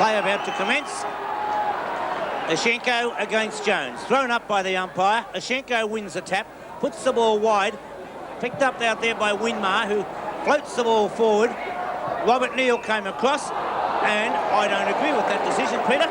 Play about to commence. Ashenko against Jones. Thrown up by the umpire. Ashenko wins the tap, puts the ball wide. Picked up out there by Winmar, who floats the ball forward. Robert Neal came across, and I don't agree with that decision, Peter.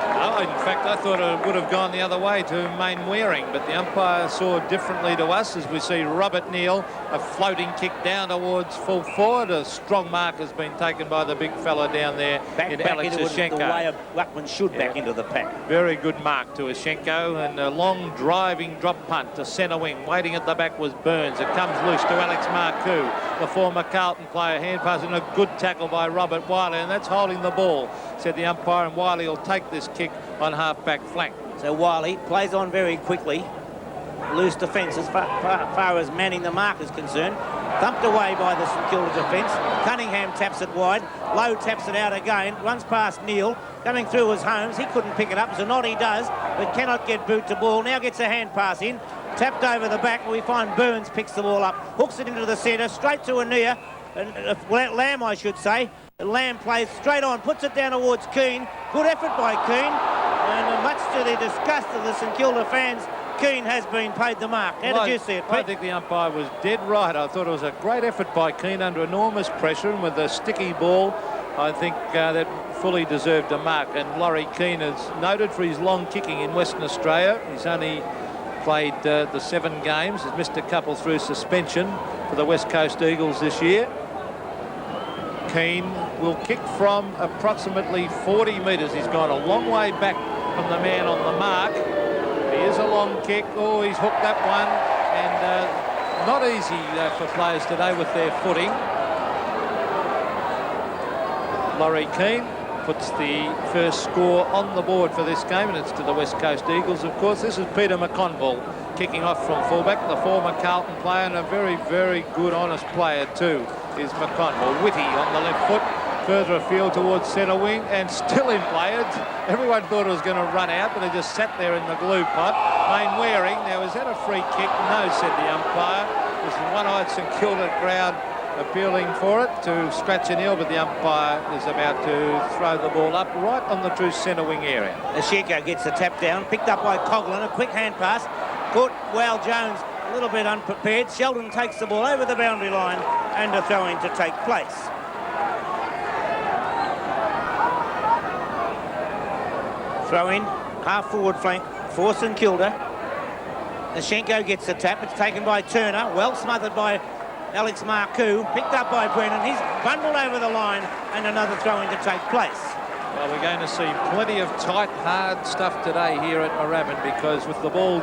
No, in fact, I thought it would have gone the other way to Mainwaring, but the umpire saw differently to us as we see Robert Neal, a floating kick down towards full forward. A strong mark has been taken by the big fella down there in Alex Ashenko. The way a ruckman should back into the pack. Very good mark to Ashenko, and a long driving drop punt to centre wing. Waiting at the back was Burns. It comes loose to Alex Marcoux, the former Carlton player. Hand pass and a good tackle by Robert Wiley, and that's holding the ball, said the umpire, and Wiley will take this kick on half-back flank. So Wiley plays on very quickly. Loose defence as far as manning the mark is concerned. Thumped away by the St Kilda defence. Cunningham taps it wide. Lowe taps it out again. Runs past Neal. Coming through was Holmes. He couldn't pick it up. Zanotti does, but cannot get boot to ball. Now gets a hand pass in. Tapped over the back. We find Burns picks the ball up. Hooks it into the centre. Straight to Anea. Lamb, I should say. Lamb plays straight on. Puts it down towards Keane. Good effort by Keane. And much to the disgust of the St Kilda fans, Keane has been paid the mark. How did you see it, Pete? I think the umpire was dead right. I thought it was a great effort by Keane under enormous pressure, and with a sticky ball, I think that fully deserved a mark. And Laurie Keane is noted for his long kicking in Western Australia. He's only played the 7 games. He's missed a couple through suspension for the West Coast Eagles this year. Keane will kick from approximately 40 metres. He's gone a long way back from the man on the mark. He is a long kick. Oh, he's hooked that one, and not easy for players today with their footing. Laurie Keane puts the first score on the board for this game, and it's to the West Coast Eagles, of course. This is Peter McConville kicking off from fullback, the former Carlton player, and a very, very good, honest player too is McConville. Whitty on the left foot, further afield towards centre wing, and still in play. Everyone thought it was going to run out, but they just sat there in the glue pot. Mainwaring, now is that a free kick? No, said the umpire. There's a one-eyed St Kilda crowd appealing for it to scratch an eel, but the umpire is about to throw the ball up right on the true centre wing area. Ashenko gets the tap down, picked up by Coughlin, a quick hand pass, caught Wal Jones a little bit unprepared. Sheldon takes the ball over the boundary line and a throw-in to take place. Throw-in, half-forward flank for St Kilda. Ashenko gets the tap. It's taken by Turner, well smothered by Alex Marcoux, picked up by Brennan. He's bundled over the line, and another throw-in to take place. Well, we're going to see plenty of tight, hard stuff today here at Moorabbin, because with the ball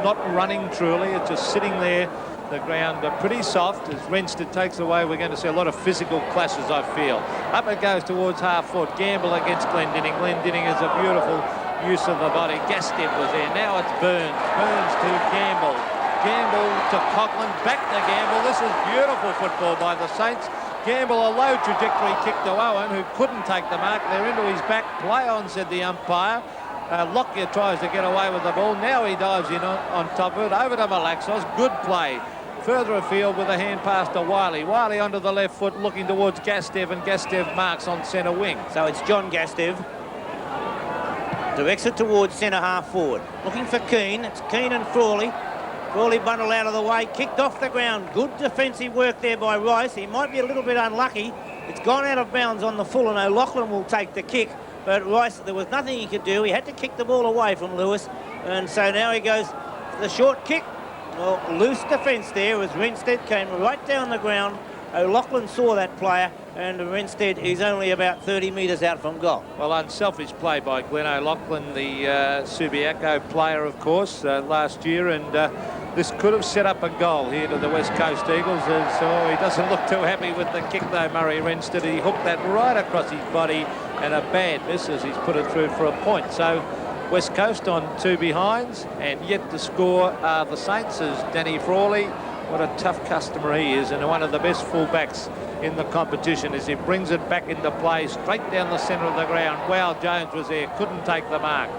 not running truly, it's just sitting there, the ground pretty soft. As Renstead takes away, we're going to see a lot of physical clashes, I feel. Up it goes towards half-foot. Gamble against Glendinning. Glendinning is a beautiful use of the body. Gastev was there. Now it's Burns. Burns to Gamble. Gamble to Coughlin, back to Gamble. This is beautiful football by the Saints. Gamble, a low trajectory kick to Owen, who couldn't take the mark. They're into his back. Play on, said the umpire. Lockyer tries to get away with the ball. Now he dives in on top of it. Over to Malaxos. Good play. Further afield with a hand pass to Wiley. Wiley onto the left foot, looking towards Gastev, and Gastev marks on centre wing. So it's John Gastev. Directs it towards centre half forward. Looking for Keane. It's Keane and Frawley. Frawley bundled out of the way, kicked off the ground. Good defensive work there by Rice. He might be a little bit unlucky. It's gone out of bounds on the full, and O'Loughlin will take the kick. But Rice, there was nothing he could do. He had to kick the ball away from Lewis. And so now he goes for the short kick. Well, loose defence there as Renstead came right down the ground. O'Loughlin saw that player, and Renstead is only about 30 metres out from goal. Well, unselfish play by Glenn O'Loughlin, the Subiaco player, of course, last year, and this could have set up a goal here to the West Coast Eagles. So he doesn't look too happy with the kick, though, Murray Renstead. He hooked that right across his body, and a bad miss as he's put it through for a point. So West Coast on 2 behinds, and yet to score the Saints is Danny Frawley. What a tough customer he is, and one of the best fullbacks in the competition as he brings it back into play straight down the centre of the ground. Wow, Jones was there, couldn't take the mark.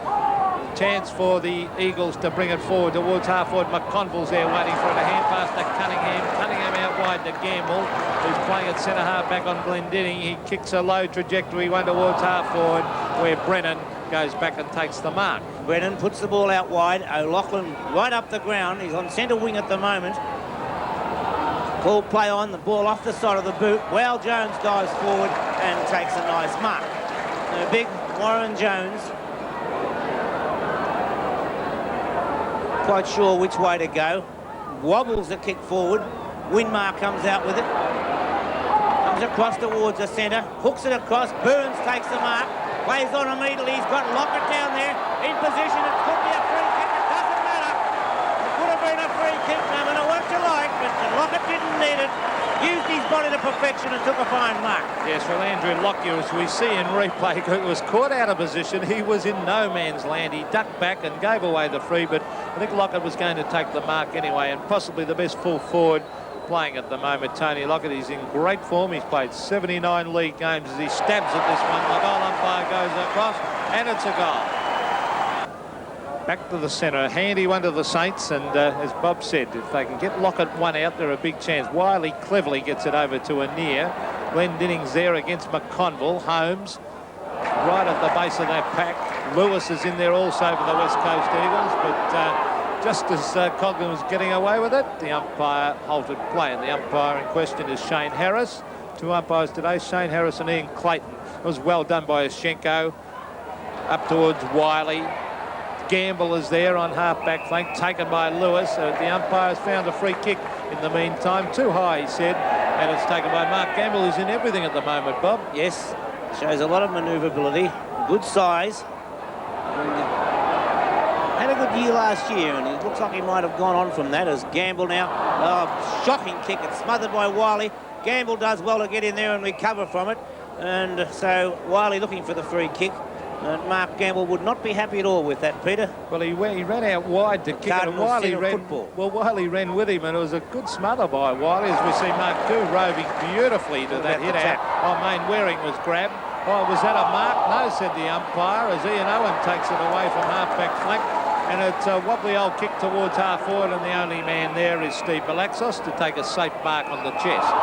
Chance for the Eagles to bring it forward towards half-forward. McConville's there waiting for it. A hand pass to Cunningham. Cunningham out wide to Gamble, who's playing at centre half back on Glendinning. He kicks a low trajectory, one towards half-forward. where Brennan goes back and takes the mark. Brennan puts the ball out wide. O'Loughlin right up the ground. He's on centre wing at the moment. Ball play on, the ball off the side of the boot. Well, Jones dives forward and takes a nice mark. The big Warren Jones, quite sure which way to go. Wobbles the kick forward. Winmar comes out with it. Comes across towards the centre. Hooks it across. Burns takes the mark. Plays on immediately. He's got Lockett down there in position. It could be a free kick. It doesn't matter. It could have been a free kick, no matter what you like, but Lockett didn't need it. Used his body to perfection and took a fine mark. Yes, well, Andrew Lockyer, as we see in replay, was caught out of position. He was in no man's land. He ducked back and gave away the free, but I think Lockett was going to take the mark anyway, and possibly the best full forward playing at the moment, Tony Lockett. He's in great form. He's played 79 league games. As he stabs at this one, the goal umpire goes across, and it's a goal. Back to the centre, a handy one to the Saints, and as Bob said, if they can get Lockett one out, they're a big chance. Wiley cleverly gets it over to Anir. Glendinning's there against McConville. Holmes right at the base of that pack. Lewis is in there also for the West Coast Eagles, but just as Coglan was getting away with it, the umpire halted play, and the umpire in question is Shane Harris. Two umpires today, Shane Harris and Ian Clayton. It was well done by Oshchenko. Up towards Wiley. Gamble is there on half-back flank, taken by Lewis. The umpire's found a free kick in the meantime. Too high, he said, and it's taken by Mark Gamble, who's in everything at the moment, Bob. Yes, shows a lot of manoeuvrability, good size. Had a good year last year, and it looks like he might have gone on from that as Gamble now. Shocking kick, it's smothered by Wiley. Gamble does well to get in there and recover from it. And so Wiley looking for the free kick. And Mark Gamble would not be happy at all with that, Peter. Well, he ran out wide to kick it, and Wiley ran with him, and it was a good smother by Wiley, as we see Mark Coo roving beautifully to that hit out. Oh, Main Waring was grabbed. Oh, was that a mark? No, said the umpire, as Ian Owen takes it away from half-back flank. And it's a wobbly old kick towards half-forward, and the only man there is Steve Malaxos to take a safe mark on the chest.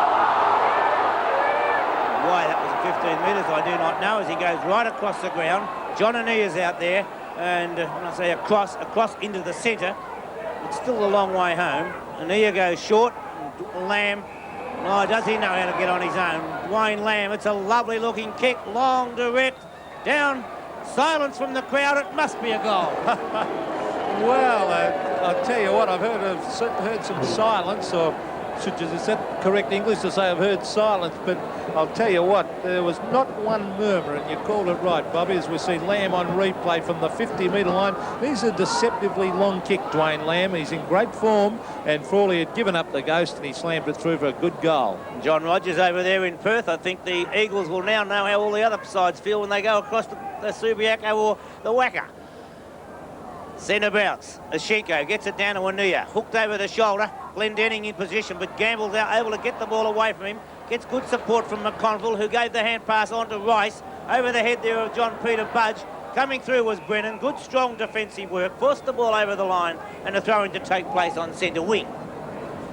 Why that was 15 metres, I do not know, as he goes right across the ground. John Ania's out there, and when I say across into the centre, it's still a long way home. Ania goes short, Lamb, oh, does he know how to get on his own? Wayne Lamb, it's a lovely looking kick, long, direct, down, silence from the crowd, it must be a goal. Well, I'll tell you what, I've heard some silence, or is that correct English to say I've heard silence? But I'll tell you what, there was not one murmur, and you called it right, Bobby, as we see Lamb on replay from the 50-metre line. These are deceptively long kick, Dwayne Lamb. He's in great form, and Frawley had given up the ghost, and he slammed it through for a good goal. John Rogers over there in Perth. I think the Eagles will now know how all the other sides feel when they go across the Subiaco or the Wacker. Centre bounce. Oshchenko gets it down to Ania. Hooked over the shoulder. Glendenning in position, but Gamble's out able to get the ball away from him. Gets good support from McConville, who gave the hand pass on to Rice. Over the head there of John Peter Budge. Coming through was Brennan. Good, strong defensive work. Forced the ball over the line, and a throw-in to take place on centre wing.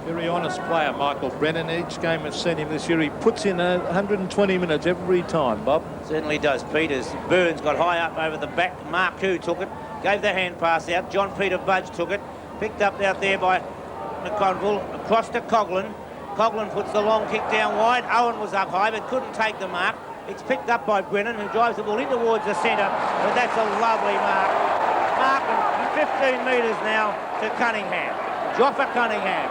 Very honest player, Michael Brennan. Each game I've seen him this year, he puts in 120 minutes every time, Bob. Certainly does. Peters. Burns got high up over the back. Mark Coo took it. Gave the hand pass out. John Peter Budge took it. Picked up out there by McConville. Across to Coglan. Coglan puts the long kick down wide. Owen was up high but couldn't take the mark. It's picked up by Brennan, who drives the ball in towards the centre. But that's a lovely mark. Mark 15 metres now to Cunningham. Joffa Cunningham.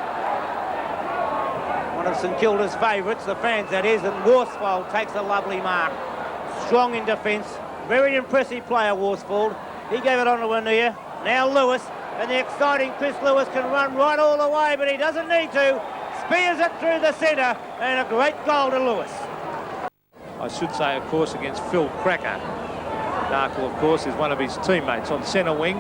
One of St Kilda's favourites, the fans that is, and Worsfold takes a lovely mark. Strong in defence. Very impressive player, Worsfold. He gave it on to Ania. Now Lewis, and the exciting Chris Lewis can run right all the way, but he doesn't need to. Spears it through the centre, and a great goal to Lewis. I should say, of course, against Phil Cracker. Darkle, of course, is one of his teammates on centre wing.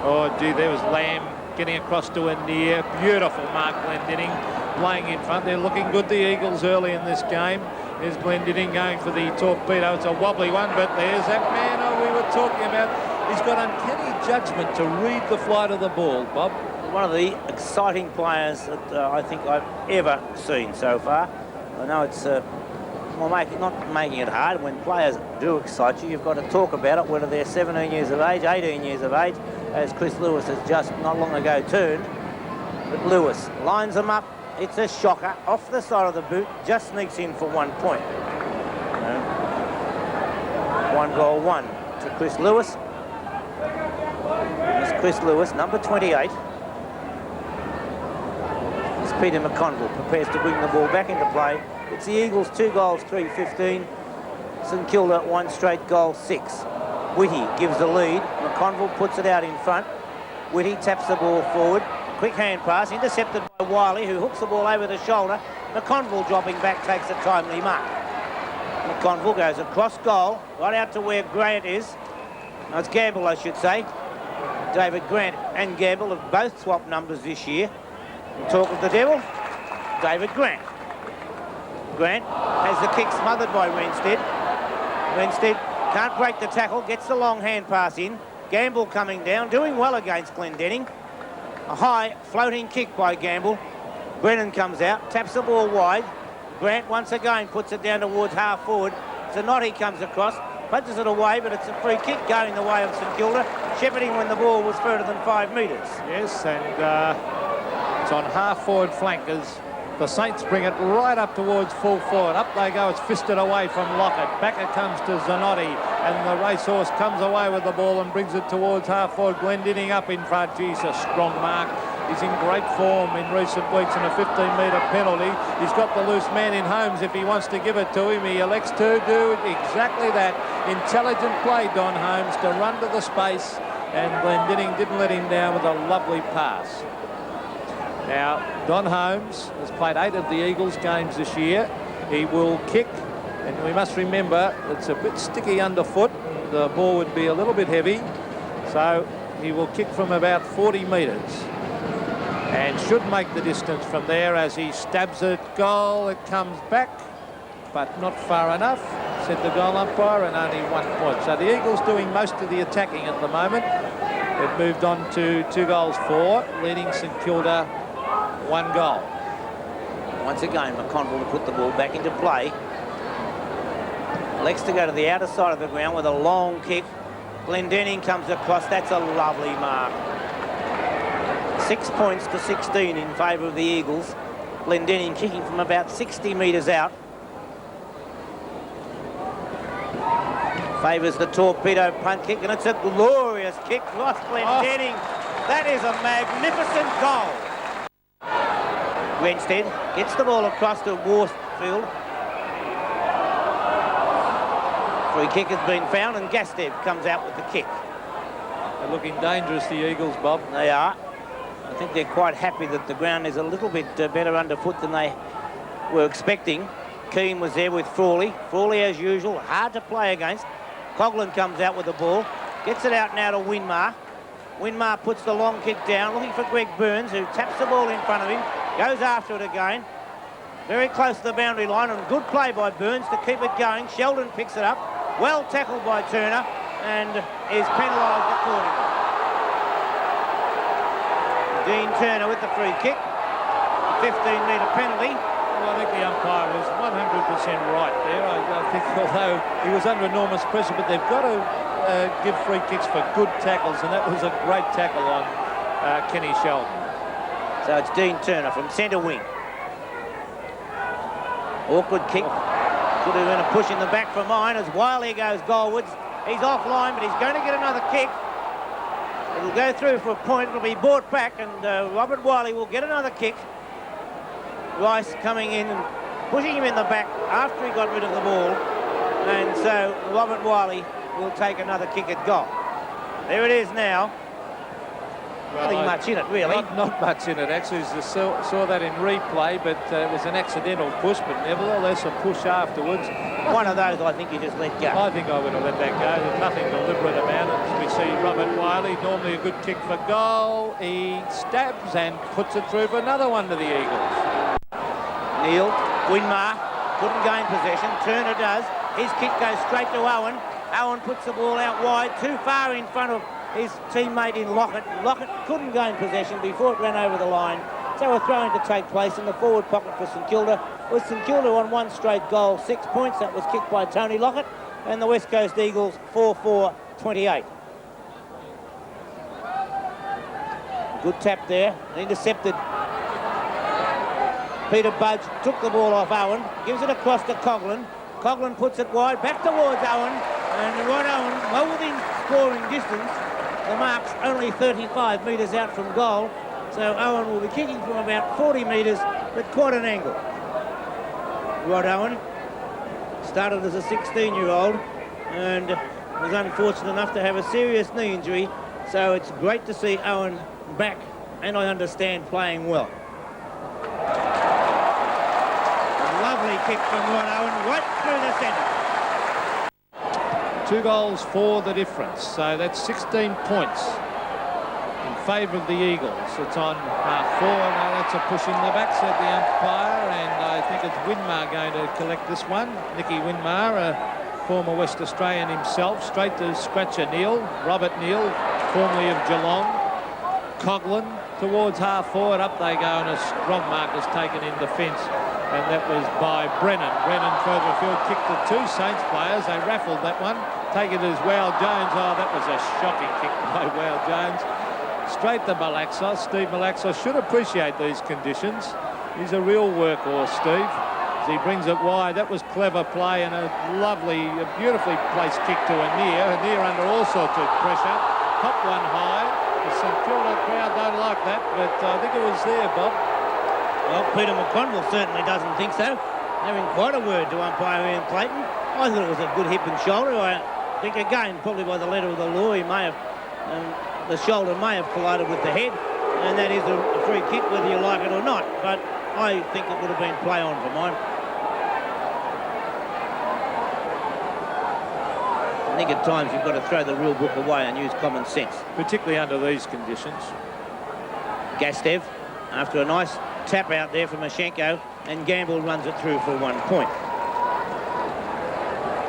Oh, gee, there was Lamb getting across to Ania. Beautiful Mark Glendenning playing in front. They're looking good, the Eagles, early in this game. There's Glendenning going for the torpedo. It's a wobbly one, but there's that man we were talking about. He's got uncanny judgment to read the flight of the ball, Bob. One of the exciting players that I think I've ever seen so far. I know it's well, not making it hard. When players do excite you, you've got to talk about it, whether they're 17 years of age, 18 years of age, as Chris Lewis has just not long ago turned. But Lewis lines them up. It's a shocker. Off the side of the boot, just sneaks in for 1 point. 1 goal, 1 to Chris Lewis. It's Chris Lewis, number 28. It's Peter McConville, prepares to bring the ball back into play. It's the Eagles 2 goals, 3-15. St Kilda 1 straight goal, 6. Whitty gives the lead. McConville puts it out in front. Whitty taps the ball forward. Quick hand pass, intercepted by Wiley, who hooks the ball over the shoulder. McConville dropping back, takes a timely mark. McConville goes across goal, right out to where Grant is. No, it's Gamble, I should say. David Grant and Gamble have both swapped numbers this year. And talk of the devil, David Grant. Grant has the kick smothered by Renstead. Renstead can't break the tackle, gets the long hand pass in. Gamble coming down, doing well against Glendenning. A high floating kick by Gamble. Brennan comes out, taps the ball wide. Grant once again puts it down towards half forward. Zanotti comes across, punches it away, but it's a free kick going the way of St Kilda, shepherding when the ball was further than 5 metres. Yes, and it's on half forward flank as the Saints bring it right up towards full forward. Up they go, it's fisted away from Lockett. Back it comes to Zanotti, and the racehorse comes away with the ball and brings it towards half forward. Glendenning up in front. Geez, a strong mark. He's in great form in recent weeks in a 15-metre penalty. He's got the loose man in Holmes if he wants to give it to him. He elects to do exactly that. Intelligent play, Don Holmes, to run to the space, and Glendenning didn't let him down with a lovely pass. Now, Don Holmes has played 8 of the Eagles games this year. He will kick, and we must remember it's a bit sticky underfoot. The ball would be a little bit heavy, so he will kick from about 40 metres and should make the distance from there as he stabs it. Goal, it comes back, but not far enough, said the goal umpire, and only 1 point. So the Eagles doing most of the attacking at the moment. They've moved on to 2 goals 4, leading St Kilda 1 goal. Once again, McConville to put the ball back into play. Elects to go to the outer side of the ground with a long kick. Glendenning comes across. That's a lovely mark. 6 points to 16 in favour of the Eagles. Glendenning kicking from about 60 metres out. Favours the torpedo punt kick, and it's a glorious kick. Ross Glendenning. That is a magnificent goal. Renstead gets the ball across to Warfield. Free kick has been found, and Gastev comes out with the kick. They're looking dangerous, the Eagles, Bob. They are. I think they're quite happy that the ground is a little bit better underfoot than they were expecting. Keane was there with Frawley. Frawley, as usual, hard to play against. Coughlin comes out with the ball. Gets it out now to Winmar. Winmar puts the long kick down, looking for Greg Burns, who taps the ball in front of him. Goes after it again. Very close to the boundary line, and good play by Burns to keep it going. Sheldon picks it up. Well tackled by Turner, and is penalised accordingly. Dean Turner with the free kick. 15-metre penalty. Well, I think the umpire was 100% right there. I think although he was under enormous pressure, but they've got to give free kicks for good tackles, and that was a great tackle on Kenny Sheldon. So it's Dean Turner from centre wing. Awkward kick. Could have been a push in the back for mine as Wiley goes goalwards. He's offline, but he's going to get another kick. It'll go through for a point. It'll be brought back, and Robert Wiley will get another kick. Rice coming in and pushing him in the back after he got rid of the ball. And so Robert Wiley will take another kick at goal. There it is now. Well, Nothing much in it, really. Not much in it, actually. Saw that in replay, but it was an accidental push, but nevertheless a push afterwards. One of those I think you just let go. I think I would have let that go. There's nothing deliberate about it. As we see Robert Wiley, normally a good kick for goal. He stabs and puts it through for another one to the Eagles. Neil, Winmar, couldn't gain possession. Turner does. His kick goes straight to Owen. Owen puts the ball out wide, too far in front of his teammate in Lockett. Lockett couldn't gain possession before it ran over the line. So a throw-in to take place in the forward pocket for St Kilda. with St Kilda on one straight goal, 6 points. That was kicked by Tony Lockett, and the West Coast Eagles 4-4-28. Good tap there, intercepted. Peter Budge took the ball off Owen, gives it across to Coughlin. Coughlin puts it wide, back towards Owen, and Rod Owen, well within scoring distance. The mark's only 35 metres out from goal, so Owen will be kicking from about 40 metres, but quite an angle. Rod Owen started as a 16-year-old and was unfortunate enough to have a serious knee injury, so it's great to see Owen back, and I understand playing well. Lovely kick from Rod Owen, right through the centre. 2 goals for the difference, so that's 16 points in favour of the Eagles. It's on half-4. Now that's a push in the back, said the umpire, and I think it's Winmar going to collect this one. Nicky Winmar, a former West Australian himself, straight to Scratcher Neal. Robert Neal, formerly of Geelong. Coughlin towards half-forward. Up they go, and a strong mark is taken in defence, and that was by Brennan. Brennan further afield kicked the 2 Saints players. They raffled that one. Take it as Wal Jones. Oh, that was a shocking kick by Wal Jones. Straight to Malaxos. Steve Malaxos should appreciate these conditions. He's a real workhorse, Steve. As he brings it wide, that was clever play and a lovely, beautifully placed kick to Anir. Anir under all sorts of pressure. Popped one high. The St Kilda crowd don't like that, but I think it was there, Bob. Well, Peter McConville certainly doesn't think so. Having quite a word to umpire Ian Clayton. I thought it was a good hip and shoulder. I think, again, probably by the letter of the law, he may have, the shoulder may have collided with the head, and that is a free kick, whether you like it or not. But I think it would have been play on for mine. I think at times you've got to throw the rule book away and use common sense. Particularly under these conditions. Gastev, after a nice tap out there from Mashenko, and Gamble runs it through for 1 point.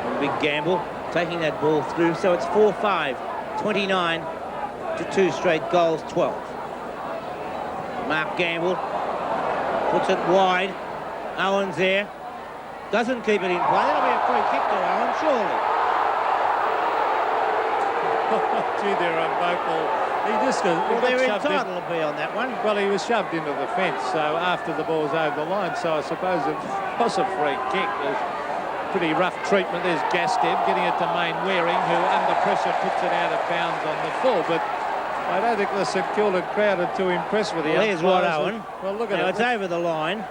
And big Gamble taking that ball through, so it's 4-5, 29 to 2 straight goals, 12. Mark Gamble puts it wide. Owen's there, doesn't keep it in play. That'll be a free kick to Owen, surely. Gee, they're unvocal. He just Well, they're entitled to be on that one. Well, he was shoved into the fence, so after the ball's over the line, so I suppose it was a free kick. There's pretty rough treatment. There's Gastev getting it to Main Waring, who under pressure puts it out of bounds on the full, but I don't think the St Kilda crowd are too impressed with the There's Rod Owen. Well, look at now it. It's over the line.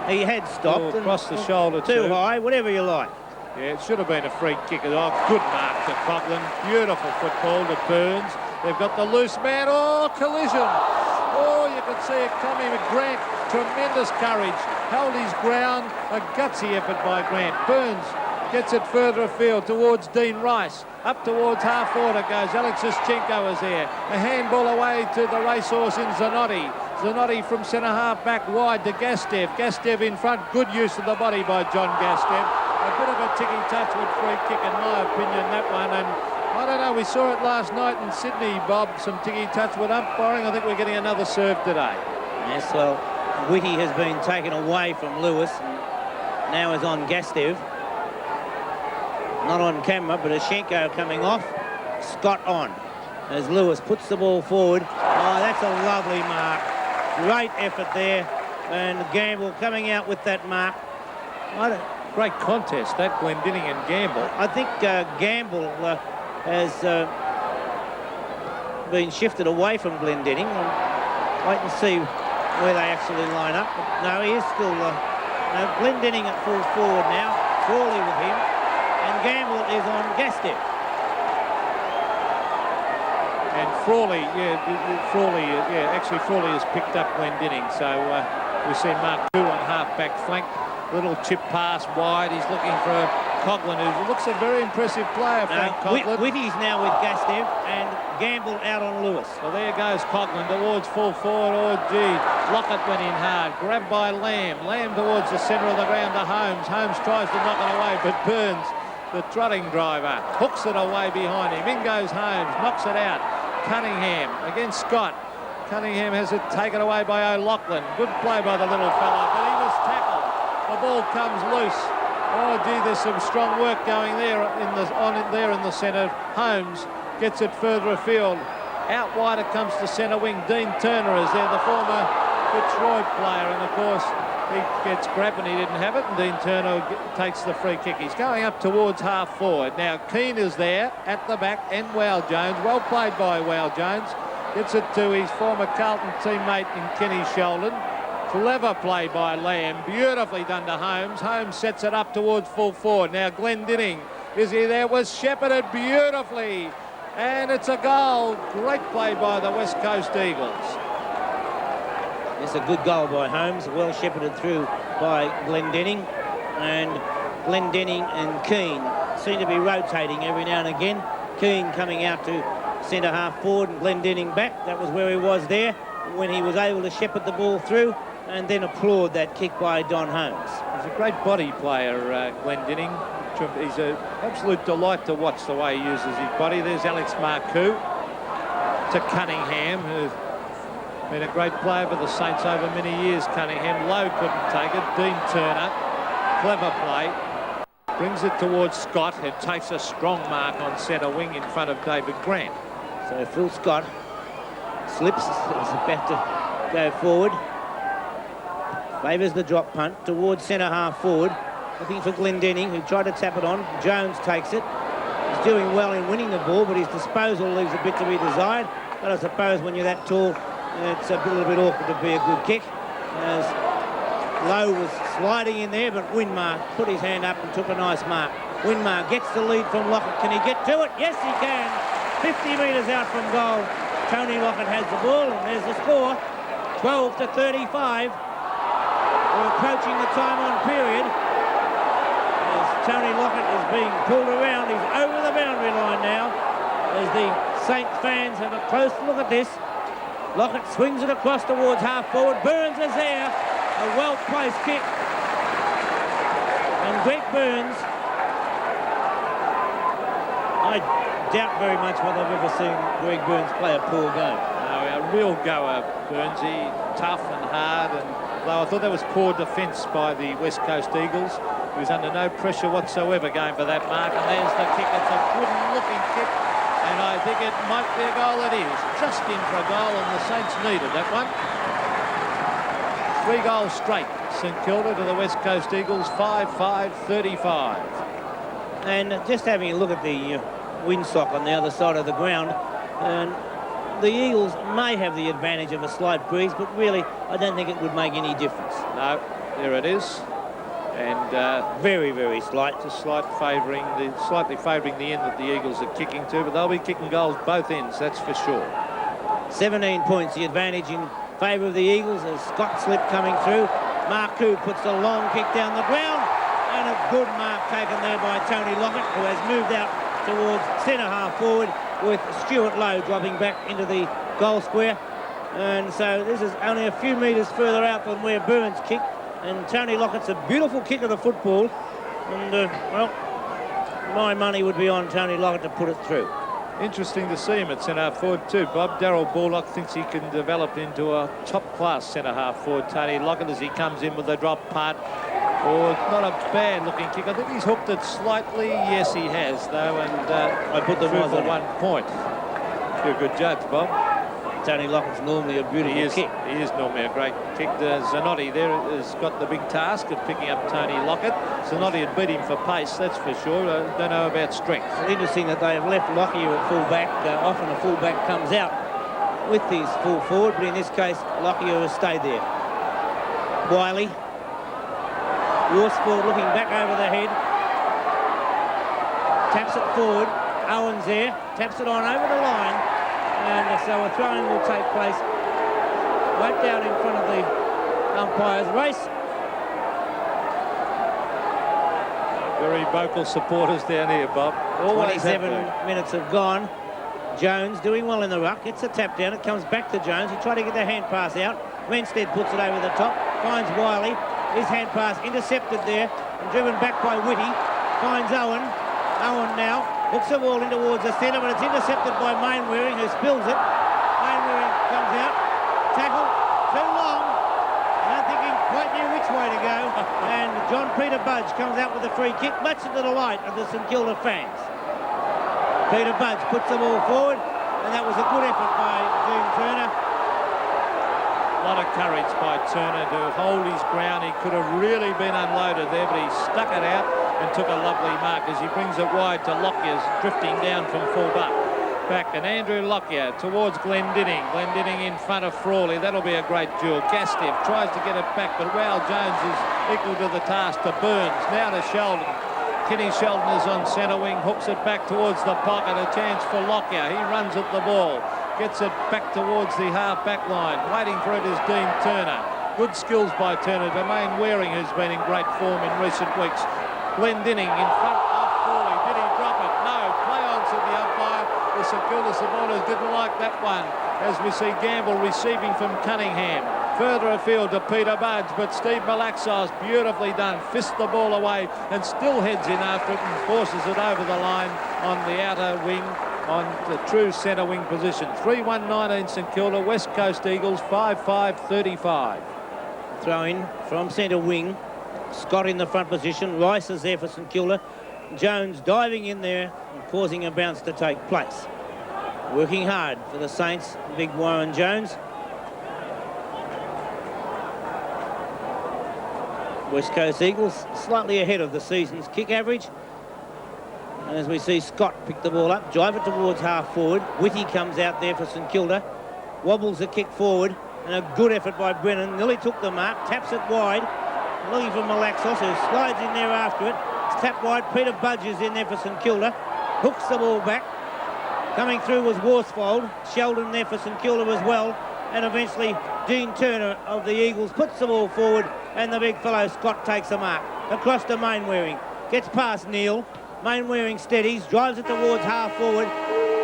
He had stopped. Across the shoulder too high, whatever you like. Yeah, it should have been a free kick. Oh, good mark to Coughlin. Beautiful football to Burns. They've got the loose man. Oh, collision. Oh, you can see it coming with Grant. Tremendous courage. Held his ground. A gutsy effort by Grant. Burns gets it further afield towards Dean Rice. Up towards half-forward it goes. Alex Zischenko is there. A handball away to the racehorse in Zanotti. Zanotti from centre-half back wide to Gastev. Gastev in front. Good use of the body by John Gastev. A bit of a ticky-touch with free kick, in my opinion, that one. And I don't know, we saw it last night in Sydney, Bob, some ticky-touch with umpiring. I think we're getting another serve today. Yes, well, Whitty has been taken away from Lewis and now is on Gastev. Not on camera, but Zischenko coming off. Scott on as Lewis puts the ball forward. Oh, that's a lovely mark. Great effort there. And Gamble coming out with that mark. Great contest, that Glendinning and Gamble. I think Gamble has been shifted away from Glendinning. We'll wait and see where they actually line up. But no, he is still... Glendinning at full forward now. Frawley with him. And Gamble is on Gastev. And Frawley, actually Frawley has picked up Glendinning. So we see Mark Dew on half-back flank. Little chip pass wide. He's looking for Coughlin, who looks a very impressive player, Frank Coughlin. Whitty's now with Gastev and Gamble out on Lewis. Well, there goes Coughlin towards full forward. Oh, gee. Lockett went in hard. Grabbed by Lamb. Lamb towards the centre of the ground to Holmes. Holmes tries to knock it away, but Burns, the trotting driver, hooks it away behind him. In goes Holmes. Knocks it out. Cunningham against Scott. Cunningham has it taken away by O'Loughlin. Good play by the little fella, but he was tackled. The ball comes loose. Oh, gee, there's some strong work going there in the centre. Holmes gets it further afield. Out wide it comes to centre wing. Dean Turner is there, the former Fitzroy player, and of course he gets grabbed and he didn't have it, and Dean Turner takes the free kick. He's going up towards half forward. Now Keane is there at the back, and Wow Jones. Well played by Wow Jones. Gets it to his former Carlton teammate in Kenny Sheldon. Clever play by Lamb. Beautifully done to Holmes. Holmes sets it up towards full forward. Now Glendinning, is he there? Was shepherded beautifully. And it's a goal. Great play by the West Coast Eagles. It's a good goal by Holmes, well shepherded through by Glendinning. And Glendinning and Keane seem to be rotating every now and again. Keane coming out to centre half forward and Glendinning back. That was where he was there when he was able to shepherd the ball through, and then applaud that kick by Don Holmes. He's a great body player, Glendinning. He's an absolute delight to watch the way he uses his body. There's Alex Marcoux to Cunningham, who's been a great player for the Saints over many years. Cunningham, Lowe couldn't take it. Dean Turner, clever play. Brings it towards Scott, who takes a strong mark on centre wing in front of David Grant. So Phil Scott slips, is about to go forward. Favours the drop punt towards centre half forward. Looking for Glendinning, who tried to tap it on. Jones takes it. He's doing well in winning the ball, but his disposal leaves a bit to be desired. But I suppose when you're that tall, it's a little bit awkward to be a good kick. As Lowe was sliding in there, but Winmar put his hand up and took a nice mark. Winmar gets the lead from Lockett. Can he get to it? Yes, he can. 50 metres out from goal. Tony Lockett has the ball, and there's the score. 12 to 35. We're approaching the time on period. As Tony Lockett is being pulled around. He's over the boundary line now. As the Saints fans have a close look at this. Lockett swings it across towards half forward. Burns is there. A well-placed kick. And Greg Burns, I doubt very much whether I've ever seen Greg Burns play a poor game. No, a real goer, Burnsy. Tough and hard. And though I thought that was poor defence by the West Coast Eagles. He was under no pressure whatsoever going for that mark. And there's the kick. It's a good-looking kick. And I think it might be a goal. It is. Just in for a goal, and the Saints needed that one. 3 goals straight. St Kilda to the West Coast Eagles, 5-5-35. And just having a look at the windsock on the other side of the ground, and the Eagles may have the advantage of a slight breeze, but really I don't think it would make any difference. No, there it is. And very, very slight. Just slightly favouring the end that the Eagles are kicking to, but they'll be kicking goals both ends, that's for sure. 17 points, the advantage in favour of the Eagles as Scott Slip coming through. Marcoux puts a long kick down the ground, and a good mark taken there by Tony Lockett, who has moved out towards centre half forward with Stuart Lowe dropping back into the goal square. And so this is only a few metres further out than where Burns kicked. And Tony Lockett's a beautiful kick of the football. And, well, my money would be on Tony Lockett to put it through. Interesting to see him at centre-half forward too, Bob. Darryl Ballock thinks he can develop into a top-class centre-half forward. Tony Lockett, as he comes in with a drop punt. Oh, not a bad-looking kick. I think he's hooked it slightly. Yes, he has, though, and I put the through for 1 point. You're a good judge, Bob. Tony Lockett's normally a beautiful kick. He is normally a great kick. Zanotti there has got the big task of picking up Tony Lockett. Zanotti had beat him for pace, that's for sure. I don't know about strength. It's interesting that they have left Lockyer at full-back. Often a full-back comes out with his full forward, but in this case, Lockyer has stayed there. Wiley. Worsford looking back over the head. Taps it forward. Owen's there. Taps it on over the line. And so a throw-in will take place right down in front of the umpire's race. Very vocal supporters down here, Bob. Always 27 minutes have gone. Jones doing well in the ruck. Gets a tap down. It comes back to Jones. He tried to get the hand pass out. Renstead puts it over the top. Finds Wiley. His hand pass intercepted there and driven back by Whitty. Finds Owen. Owen now hooks the ball in towards the centre, but it's intercepted by Mainwaring, who spills it. Mainwaring comes out. and John Peter Budge comes out with a free kick, much to the delight of the St Kilda fans. Peter Budge puts the ball forward, and that was a good effort by Dean Turner. A lot of courage by Turner to hold his ground. He could have really been unloaded there, but he stuck it out and took a lovely mark as he brings it wide to Lockyer, drifting down from full-back. And Andrew Lockyer towards Glendinning. Glendinning in front of Frawley. That'll be a great duel. Gastev tries to get it back, but Wow Jones is equal to the task to Burns. Now to Sheldon. Kenny Sheldon is on centre wing, hooks it back towards the pocket. A chance for Lockyer. He runs at the ball. Gets it back towards the half-back line. Waiting for it is Dean Turner. Good skills by Turner. Domain Waring, who's been in great form in recent weeks. Glendinning in front of Frawley. Did he drop it? No. Play on, said the umpire. The St Kilda supporters didn't like that one, as we see Gamble receiving from Cunningham. Further afield to Peter Budge, but Steve Malaxos, beautifully done, fists the ball away and still heads in after it and forces it over the line on the outer wing, on the true centre wing position. 3-1-19 St Kilda, West Coast Eagles 5-5-35. Throw in from centre wing. Scott in the front position. Rice is there for St Kilda. Jones diving in there and causing a bounce to take place. Working hard for the Saints, big Warren Jones. West Coast Eagles slightly ahead of the season's kick average. And as we see Scott pick the ball up, drive it towards half forward. Whitty comes out there for St Kilda. Wobbles the kick forward, and a good effort by Brennan. Nearly took the mark, taps it wide. Looking for Malaxos, who slides in there after it. It's tapped wide. Peter Budge is in there for St Kilda. Hooks the ball back. Coming through was Worsfold. Sheldon there for St Kilda as well. And eventually Dean Turner of the Eagles puts the ball forward, and the big fellow Scott takes a mark. Across to Mainwaring. Gets past Neil. Mainwaring steadies, drives it towards half forward.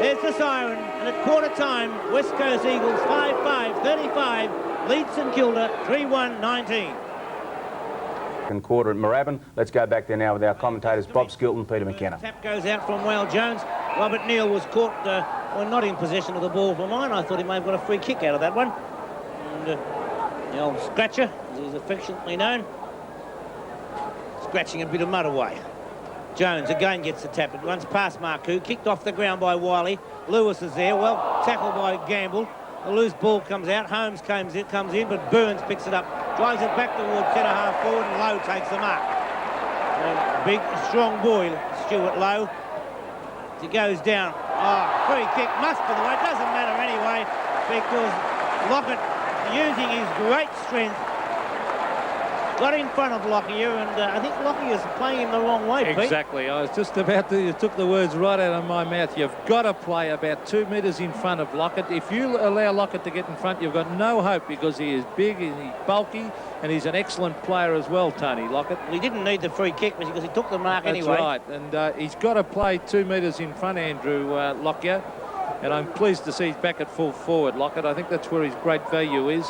There's the siren, and at quarter time, West Coast Eagles 5-5-35 lead St Kilda 3-1-19. Quarter at Moorabbin. Let's go back there now with our commentators Bob Skilton, Peter McKenna. Tap goes out from Wale Jones. Robert Neal was caught, well, not in possession of the ball for mine. I thought he may have got a free kick out of that one. And the old Scratcher, as he's affectionately known, scratching a bit of mud away. Jones again gets the tap. It runs past Marcoux, kicked off the ground by Wiley. Lewis is there, well tackled by Gamble. The loose ball comes out. Holmes comes in, but Burns picks it up, drives it back towards centre half forward, and Lowe takes the mark. A big, strong boy, Stuart Lowe. He goes down. Oh, free kick must be the way. It doesn't matter anyway, because Lockett, using his great strength, got in front of Lockyer, and I think Lockyer is playing him the wrong way, Pete. Exactly. I was just about to, you took the words right out of my mouth. You've got to play about 2 metres in front of Lockett. If you allow Lockett to get in front, you've got no hope, because he is big and he's bulky, and he's an excellent player as well, Tony Lockett. Well, he didn't need the free kick because he took the mark anyway. That's right, and he's got to play 2 metres in front, Andrew Lockyer, and I'm pleased to see he's back at full forward, Lockett. I think that's where his great value is.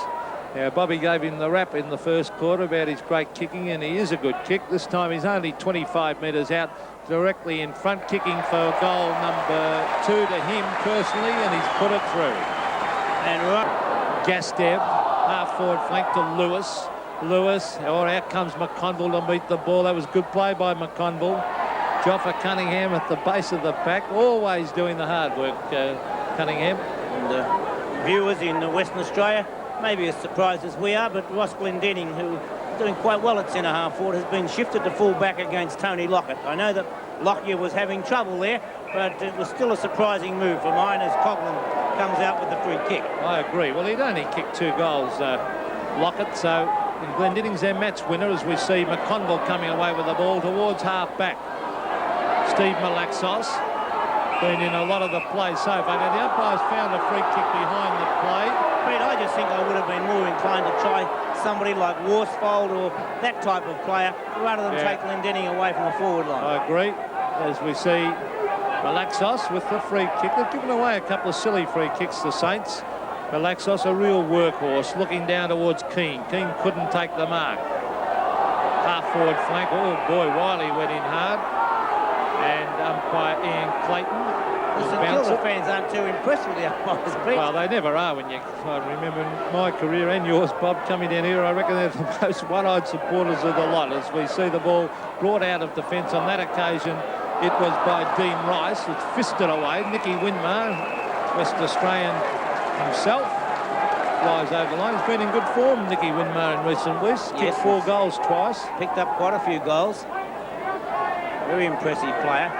Now, Bobby gave him the rap in the first quarter about his great kicking, and he is a good kick. This time he's only 25 metres out, directly in front, kicking for goal number 2 to him personally, and he's put it through. And right, Gastev, half forward flank to Lewis. Out comes McConville to meet the ball. That was good play by McConville. Joffa Cunningham at the base of the pack, always doing the hard work, Cunningham. And viewers in Western Australia, maybe as surprised as we are, but Ross Glendinning, who is doing quite well at centre half forward, has been shifted to full back against Tony Lockett. I know that Lockyer was having trouble there, but it was still a surprising move for mine as Coughlin comes out with the free kick. I agree. Well, he'd only kicked 2 goals, Lockett, so Glendinning's their match winner, as we see McConville coming away with the ball towards half back. Steve Malaxos been in a lot of the play so far. Now, the umpire's found a free kick behind the play. Pete, I just think I would have been more inclined to try somebody like Worsfold or that type of player rather than take Glendinning away from the forward line. I agree. As we see Malaxos with the free kick. They've given away a couple of silly free kicks, the Saints. Malaxos, a real workhorse, looking down towards Keane. Keane couldn't take the mark. Half forward flank. Oh boy, Wiley went in hard. and umpire Ian Clayton The will St bounce Kilda it. fans aren't too impressed with the umpires, Pete. Well, they never are when you... I remember in my career and yours, Bob, coming down here, I reckon they're the most one-eyed supporters of the lot as we see the ball brought out of defence. On that occasion, it was by Dean Rice. It's fisted away. Nicky Winmar, West Australian himself, flies over the line. He's been in good form, Nicky Winmar, in recent weeks. Yes, Kicked 4 goals twice. Picked up quite a few goals. Very impressive player.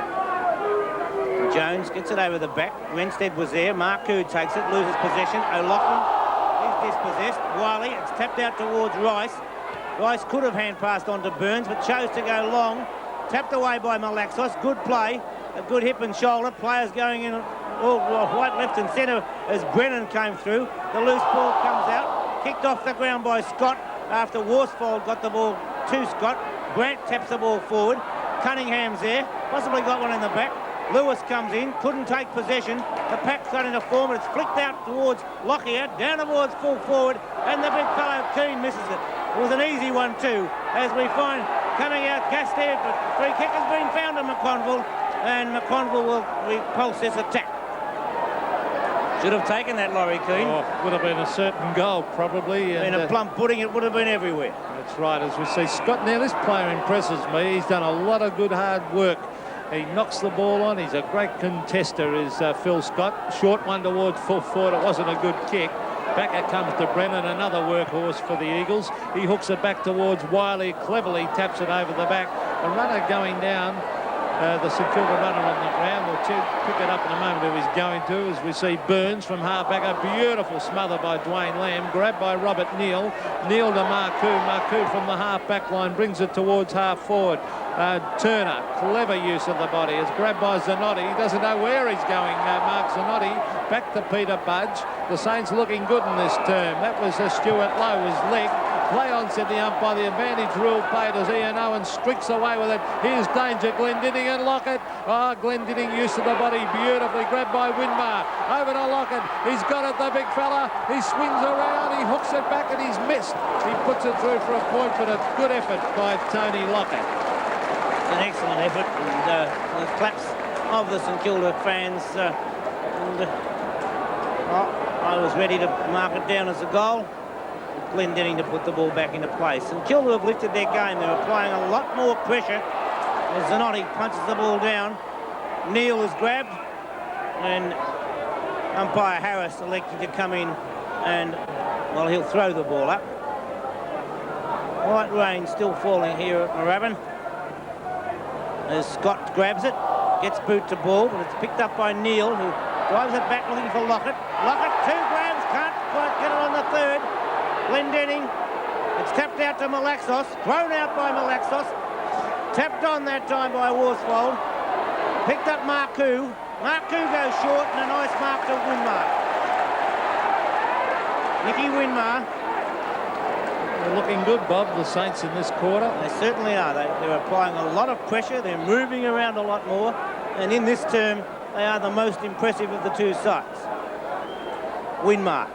Jones gets it over the back. Renstead was there. Marcoux takes it, loses possession. O'Loughlin is dispossessed. Wiley, it's tapped out towards Rice. Rice could have hand passed on to Burns, but chose to go long. Tapped away by Malaxos. Good play. A good hip and shoulder. Players going in all right, left and centre as Brennan came through. The loose ball comes out. Kicked off the ground by Scott after Worsfold got the ball to Scott. Grant taps the ball forward. Cunningham's there. Possibly got one in the back. Lewis comes in, couldn't take possession. The pack's got into form, but it's flicked out towards Lockyer, down towards full forward, and the big fellow Keane misses it. It was an easy one too, as we find coming out Gastier, but free kick has been found to McConville, and McConville will repulse this attack. Should have taken that, Laurie Keane. Oh, would have been a certain goal, probably. In a plump pudding, it would have been everywhere. That's right, as we see Scott. Now, this player impresses me. He's done a lot of good hard work. He knocks the ball on. He's a great contester, is Phil Scott. Short one towards full forward. It wasn't a good kick. Back it comes to Brennan, another workhorse for the Eagles. He hooks it back towards Wiley. Cleverly taps it over the back. A runner going down. The St Kilda runner on the ground. We'll pick it up in a moment who he's going to, as we see Burns from half-back. A beautiful smother by Dwayne Lamb. Grabbed by Robert Neal. Neal to Marcoux. Marcoux from the half-back line brings it towards half-forward. Turner, clever use of the body. It's grabbed by Zanotti. He doesn't know where he's going, Mark Zanotti. Back to Peter Budge. The Saints looking good in this term. That was Stuart Lowe, his leg. Play on, said the umpire. The advantage rule played as Ian Owen streaks away with it. Here's danger. Glendinning and Lockett. Oh, Glendinning use of the body beautifully. Grabbed by Winmar. Over to Lockett. He's got it, the big fella. He swings around. He hooks it back and he's missed. He puts it through for a point, but a good effort by Tony Lockett. An excellent effort, and the claps of the St Kilda fans. I was ready to mark it down as a goal. Glendinning to put the ball back into place. St Kilda have lifted their game. They're applying a lot more pressure as Zanotti punches the ball down. Neal is grabbed, and umpire Harris elected to come in, and well, he'll throw the ball up. Light rain still falling here at Moorabbin. As Scott grabs it, gets boot to ball, but it's picked up by Neal, who drives it back looking for Lockett. Lockett, 2 grabs, can't quite get it on the third. Glendinning, it's tapped out to Malaxos, thrown out by Malaxos, tapped on that time by Worsfold, picked up Marcoux. Marcoux goes short, and a nice mark to Winmar. Nicky Winmar. They're looking good, Bob, the Saints in this quarter. They certainly are. They're applying a lot of pressure. They're moving around a lot more. And in this term, they are the most impressive of the two sides. Winmar.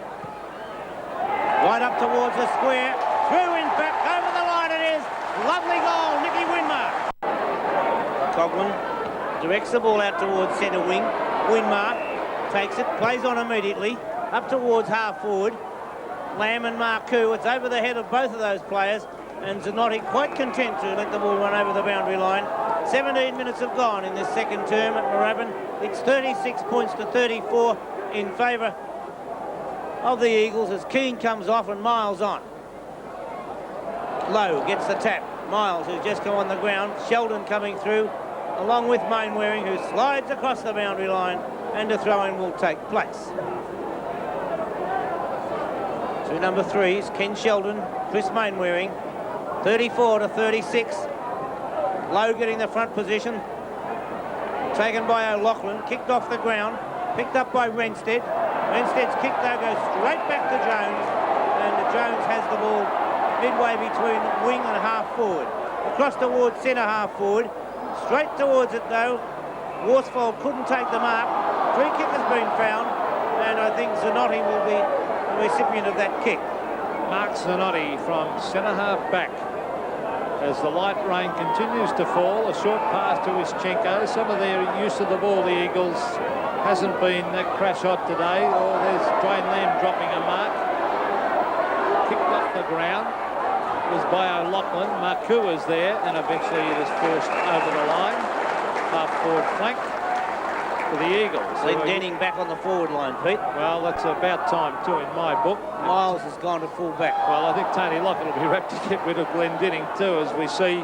Right up towards the square. Through in back. Over the line it is. Lovely goal, Nicky Winmar. Coghlan directs the ball out towards centre wing. Winmar takes it, plays on immediately. Up towards half forward. Lamb and Marcoux, it's over the head of both of those players, and Zanotti quite content to let the ball run over the boundary line. 17 minutes have gone in this second term at Moorabbin. It's 36 points to 34 in favour of the Eagles as Keane comes off and Miles on. Lowe gets the tap. Miles, who's just come on the ground. Sheldon coming through, along with Mainwaring, who slides across the boundary line, and a throw-in will take place. To number 3s, Ken Sheldon, Chris Mainwaring, 34 to 36. Lowe getting the front position. Taken by O'Loughlin, kicked off the ground, picked up by Renstead. Renstead's kick though goes straight back to Jones, and Jones has the ball midway between wing and half forward. Across towards centre half forward, straight towards it though. Worsfold couldn't take the mark. Free kick has been found, and I think Zanotti will be recipient of that kick. Mark Zanotti from centre half back. as the light rain continues to fall. A short pass to Ischenko. Some of their use of the ball, the Eagles, hasn't been crash hot today. Oh, there's Dwayne Lamb dropping a mark. Kicked off the ground. It was by O'Loughlin. Marcoux was there, and eventually it is forced over the line. Half-forward flank for the Eagles. Glendenning back on the forward line, Pete. Well, that's about time too in my book. Miles has gone to full back. Well, I think Tony Lockett will be rapt to get rid of Glendenning too, as we see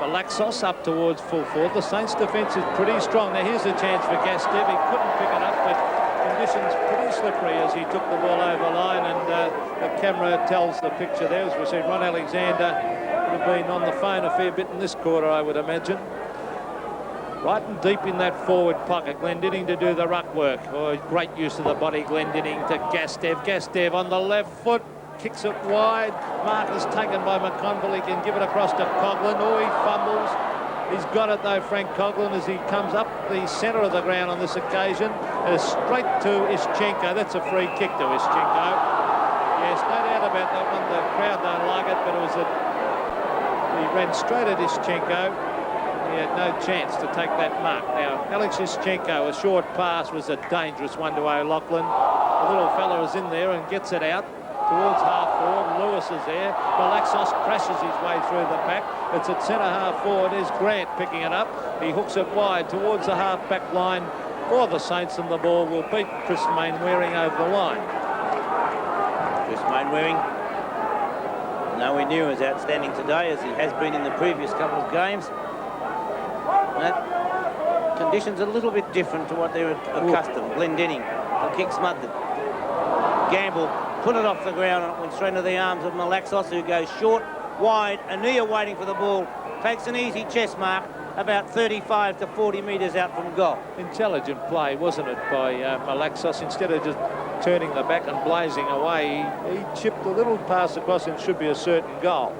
Malaxos up towards full forward. The Saints' defence is pretty strong. Now here's a chance for Gastev. He couldn't pick it up, but conditions pretty slippery as he took the ball over the line, and the camera tells the picture there. As we see, Ron Alexander would have been on the phone a fair bit in this quarter, I would imagine. Right and deep in that forward pocket. Glendenning to do the ruck work. Oh, great use of the body, Glendenning to Gastev. Gastev on the left foot. Kicks it wide. Mark is taken by McConville. He can give it across to Coughlin. Oh, he fumbles. He's got it though, Frank Coughlin, as he comes up the centre of the ground on this occasion. Straight to Ischenko. That's a free kick to Ischenko. Yes, no doubt about that one. The crowd don't like it, but it was he ran straight at Ischenko. He had no chance to take that mark. Now, Alex Ischenko, a short pass was a dangerous one to O'Loughlin. The little fella is in there and gets it out towards half-forward. Lewis is there. Malaxos crashes his way through the pack. It's at centre half-forward. There's Grant picking it up. He hooks it wide towards the half-back line for the Saints, and the ball will beat Chris Mainwaring over the line. Chris Mainwaring, nowhere near as outstanding today as he has been in the previous couple of games. That conditions a little bit different to what they're accustomed. Glendenning, the kick smothered. Gamble put it off the ground and it went straight into the arms of Malaxos, who goes short, wide. Ania waiting for the ball. Takes an easy chest mark about 35 to 40 metres out from goal. Intelligent play, wasn't it, by Malaxos? Instead of just turning the back and blazing away, he chipped a little pass across and should be a certain goal.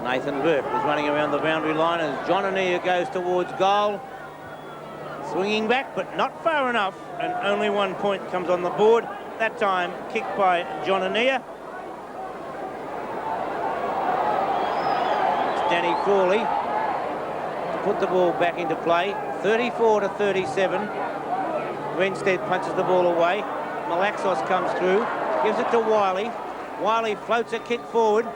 Nathan Burke was running around the boundary line as John Ania goes towards goal. Swinging back, but not far enough, and only 1 point comes on the board. That time kicked by John Ania. It's Danny Crawley to put the ball back into play. 34 to 37. Renstead punches the ball away. Malaxos comes through, gives it to Wiley. Wiley floats a kick forward.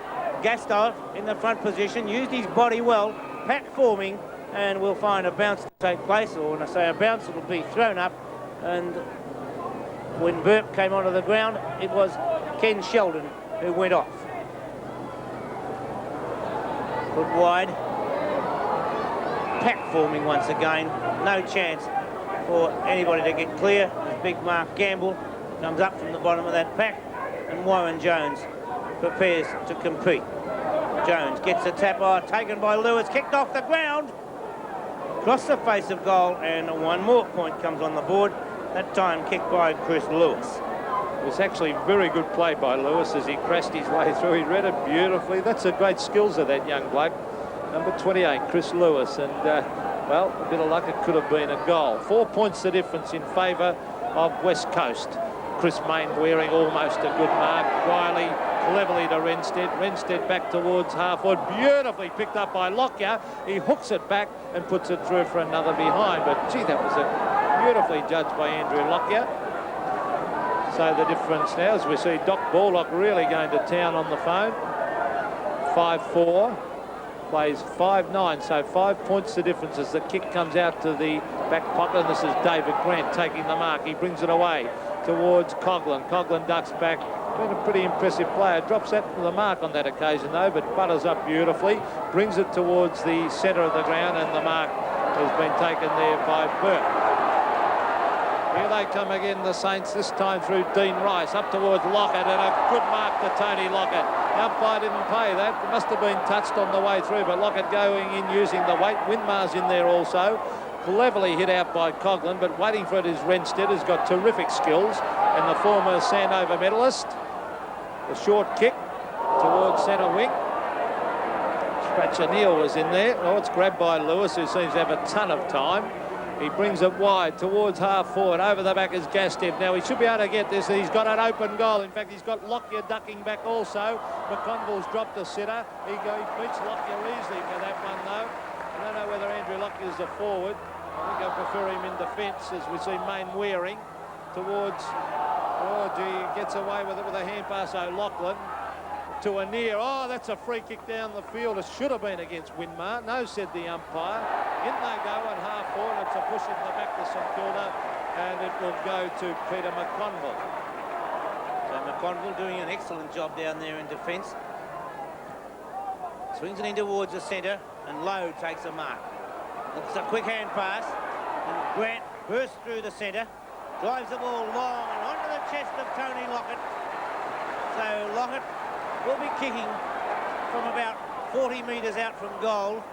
Gastev in the front position, used his body well, pack forming, and we'll find a bounce to take place, or when I say a bounce, it'll be thrown up. And when Burke came onto the ground, it was Ken Sheldon who went off. Put wide. Pack forming once again. No chance for anybody to get clear. As big Mark Gamble comes up from the bottom of that pack, and Warren Jones prepares to compete. Jones gets a tap, taken by Lewis, kicked off the ground, across the face of goal, and one more point comes on the board, that time kicked by Chris Lewis. It was actually very good play by Lewis as he crashed his way through. He read it beautifully. That's the great skills of that young bloke. Number 28, Chris Lewis, and well, a bit of luck, it could have been a goal. 4 points the difference in favour of West Coast. Chris Mainwaring almost a good mark. Riley cleverly to Renstead. Renstead back towards half-forward. Beautifully picked up by Lockyer. He hooks it back and puts it through for another behind. But, gee, that was beautifully judged by Andrew Lockyer. So the difference now, as we see Doc Ballock really going to town on the phone. 5-4. Plays 5-9, so 5 points the difference as the kick comes out to the back pocket. And this is David Grant taking the mark. He brings it away towards Coughlin. Coughlin ducks back. Been a pretty impressive player. Drops that to the mark on that occasion though, but butters up beautifully. Brings it towards the centre of the ground, and the mark has been taken there by Burke. Here they come again, the Saints, this time through Dean Rice, up towards Lockett, and a good mark to Tony Lockett. The umpire didn't pay that. It must have been touched on the way through, but Lockett going in using the weight. Winmar's in there also. Cleverly hit out by Coughlin, but waiting for it is Renstead, who's got terrific skills, and the former Sandover medalist. The short kick towards centre wing. Scratcher Neal was in there. Oh, it's grabbed by Lewis, who seems to have a ton of time. He brings it wide towards half forward. Over the back is Gastev. Now, he should be able to get this. He's got an open goal. In fact, he's got Lockyer ducking back also. McConville's dropped a sitter. He beats Lockyer easily for that one, though. I don't know whether Andrew Lockyer's a forward. I think I prefer him in defence, as we see Main wearing towards... Oh, gee, he gets away with it with a hand pass. O'Loughlin to a near. Oh, that's a free kick down the field. It should have been against Winmar. No, said the umpire. In they go at half forward. It's a push in the back to St.Kilda, and it will go to Peter McConville. So McConville doing an excellent job down there in defence. Swings it in towards the centre, and Lowe takes a mark. Looks a quick hand pass, and Grant bursts through the centre, drives the ball long and onto the chest of Tony Lockett. So Lockett will be kicking from about 40 metres out from goal.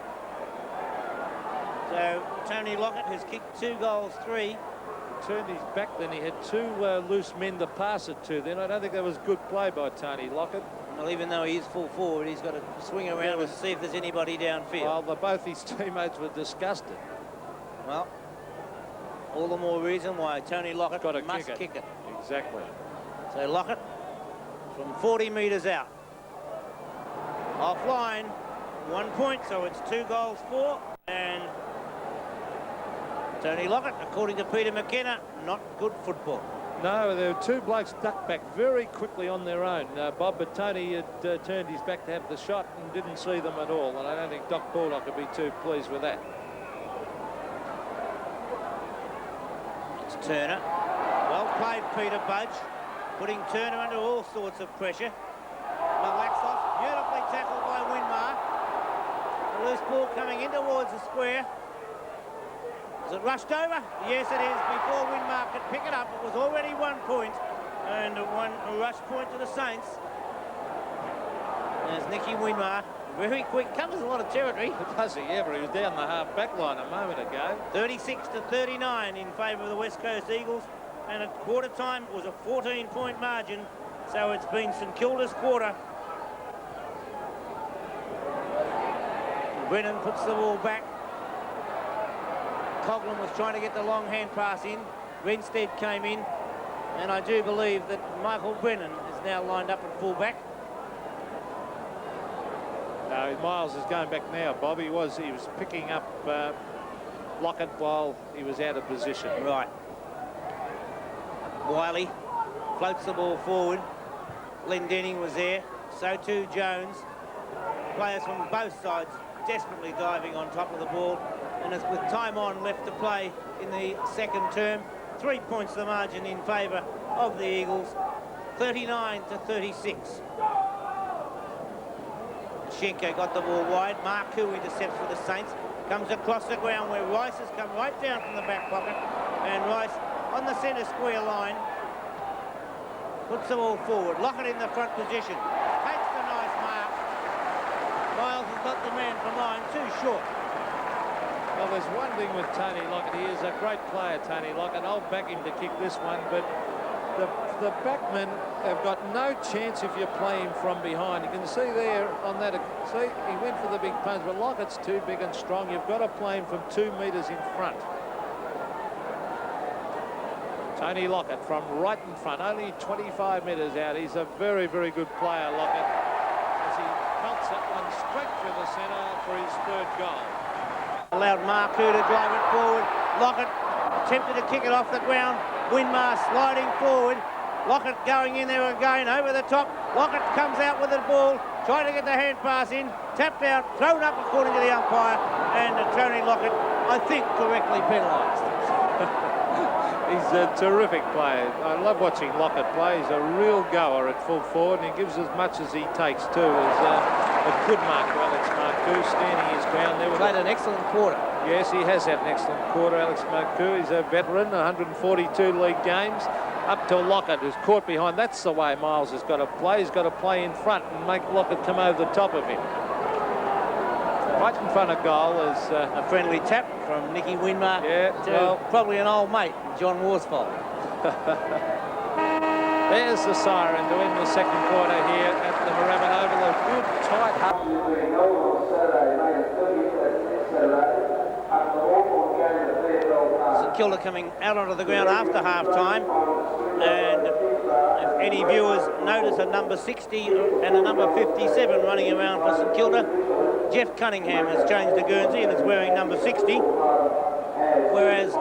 So Tony Lockett has kicked 2 goals, 3. Turned his back, then he had 2 loose men to pass it to. Then I don't think that was good play by Tony Lockett. Well, even though he is full forward, he's got to swing around and see if there's anybody downfield. Well, both his teammates were disgusted. Well, all the more reason why Tony Lockett must kick it. Exactly. So Lockett from 40 metres out. Offline, 1 point, so it's 2 goals, 4. And Tony Lockett, according to Peter McKenna, not good football. No, there were 2 blokes ducked back very quickly on their own, Bob, but Tony had turned his back to have the shot and didn't see them at all, and I don't think Doc Baldock would be too pleased with that. It's Turner. Well played, Peter Budge, putting Turner under all sorts of pressure. Malaxos, beautifully tackled by Winmar. The loose ball coming in towards the square. Is it rushed over? Yes, it is. Before Winmar could pick it up, it was already 1 point, and a rush point to the Saints. There's Nicky Winmar, very quick, covers a lot of territory. Does he ever? He was down the half-back line a moment ago. 36-39 in favour of the West Coast Eagles, and at quarter time it was a 14-point margin, so it's been St Kilda's quarter. Brennan puts the ball back. Coughlin was trying to get the long hand pass in. Renstead came in, and I do believe that Michael Brennan is now lined up at full-back. No, Miles is going back now, Bob. He was picking up Lockett while he was out of position. Right. Wiley floats the ball forward. Glendenning was there. So too Jones. Players from both sides desperately diving on top of the ball. And as with time on left to play in the second term, 3 points the margin in favour of the Eagles, 39-36. Schenko got the ball wide. Marku intercepts for the Saints. Comes across the ground where Rice has come right down from the back pocket. And Rice on the centre square line puts the ball forward. Lockett in the front position. Takes the nice mark. Miles has got the man from line too short. Well, there's one thing with Tony Lockett. He is a great player, Tony Lockett. I'll back him to kick this one, but the backmen have got no chance if you play him from behind. You can see there on that. See, he went for the big punch, but Lockett's too big and strong. You've got to play him from 2 metres in front. Tony Lockett from right in front, only 25 metres out. He's a very, very good player, Lockett, as he melts that one straight through the centre for his 3rd goal. Allowed Marku to drive it forward. Lockett attempted to kick it off the ground. Winmar sliding forward. Lockett going in there again over the top. Lockett comes out with the ball, trying to get the hand pass in. Tapped out, thrown up according to the umpire. And Tony Lockett, I think, correctly penalised. He's a terrific player. I love watching Lockett play. He's a real goer at full forward, and he gives as much as he takes too. As a good mark to Alex Marku, standing his ground there. Played an excellent quarter. Yes, he has had an excellent quarter, Alex Marku. He's a veteran, 142 league games. Up to Lockett, who's caught behind. That's the way Miles has got to play. He's got to play in front and make Lockett come over the top of him. Right in front of goal is a friendly tap from Nicky Winmar to probably an old mate, John Worsfold. There's the siren to end the second quarter here at the Moorabbin Oval. A good tight half. Saturday, May 30th, Saturday, after the Hawthorn game, the VFL Kilda coming out onto the ground after half-time. And if any viewers notice a number 60 and a number 57 running around for St Kilda, Jeff Cunningham has changed to Guernsey and is wearing number 60, whereas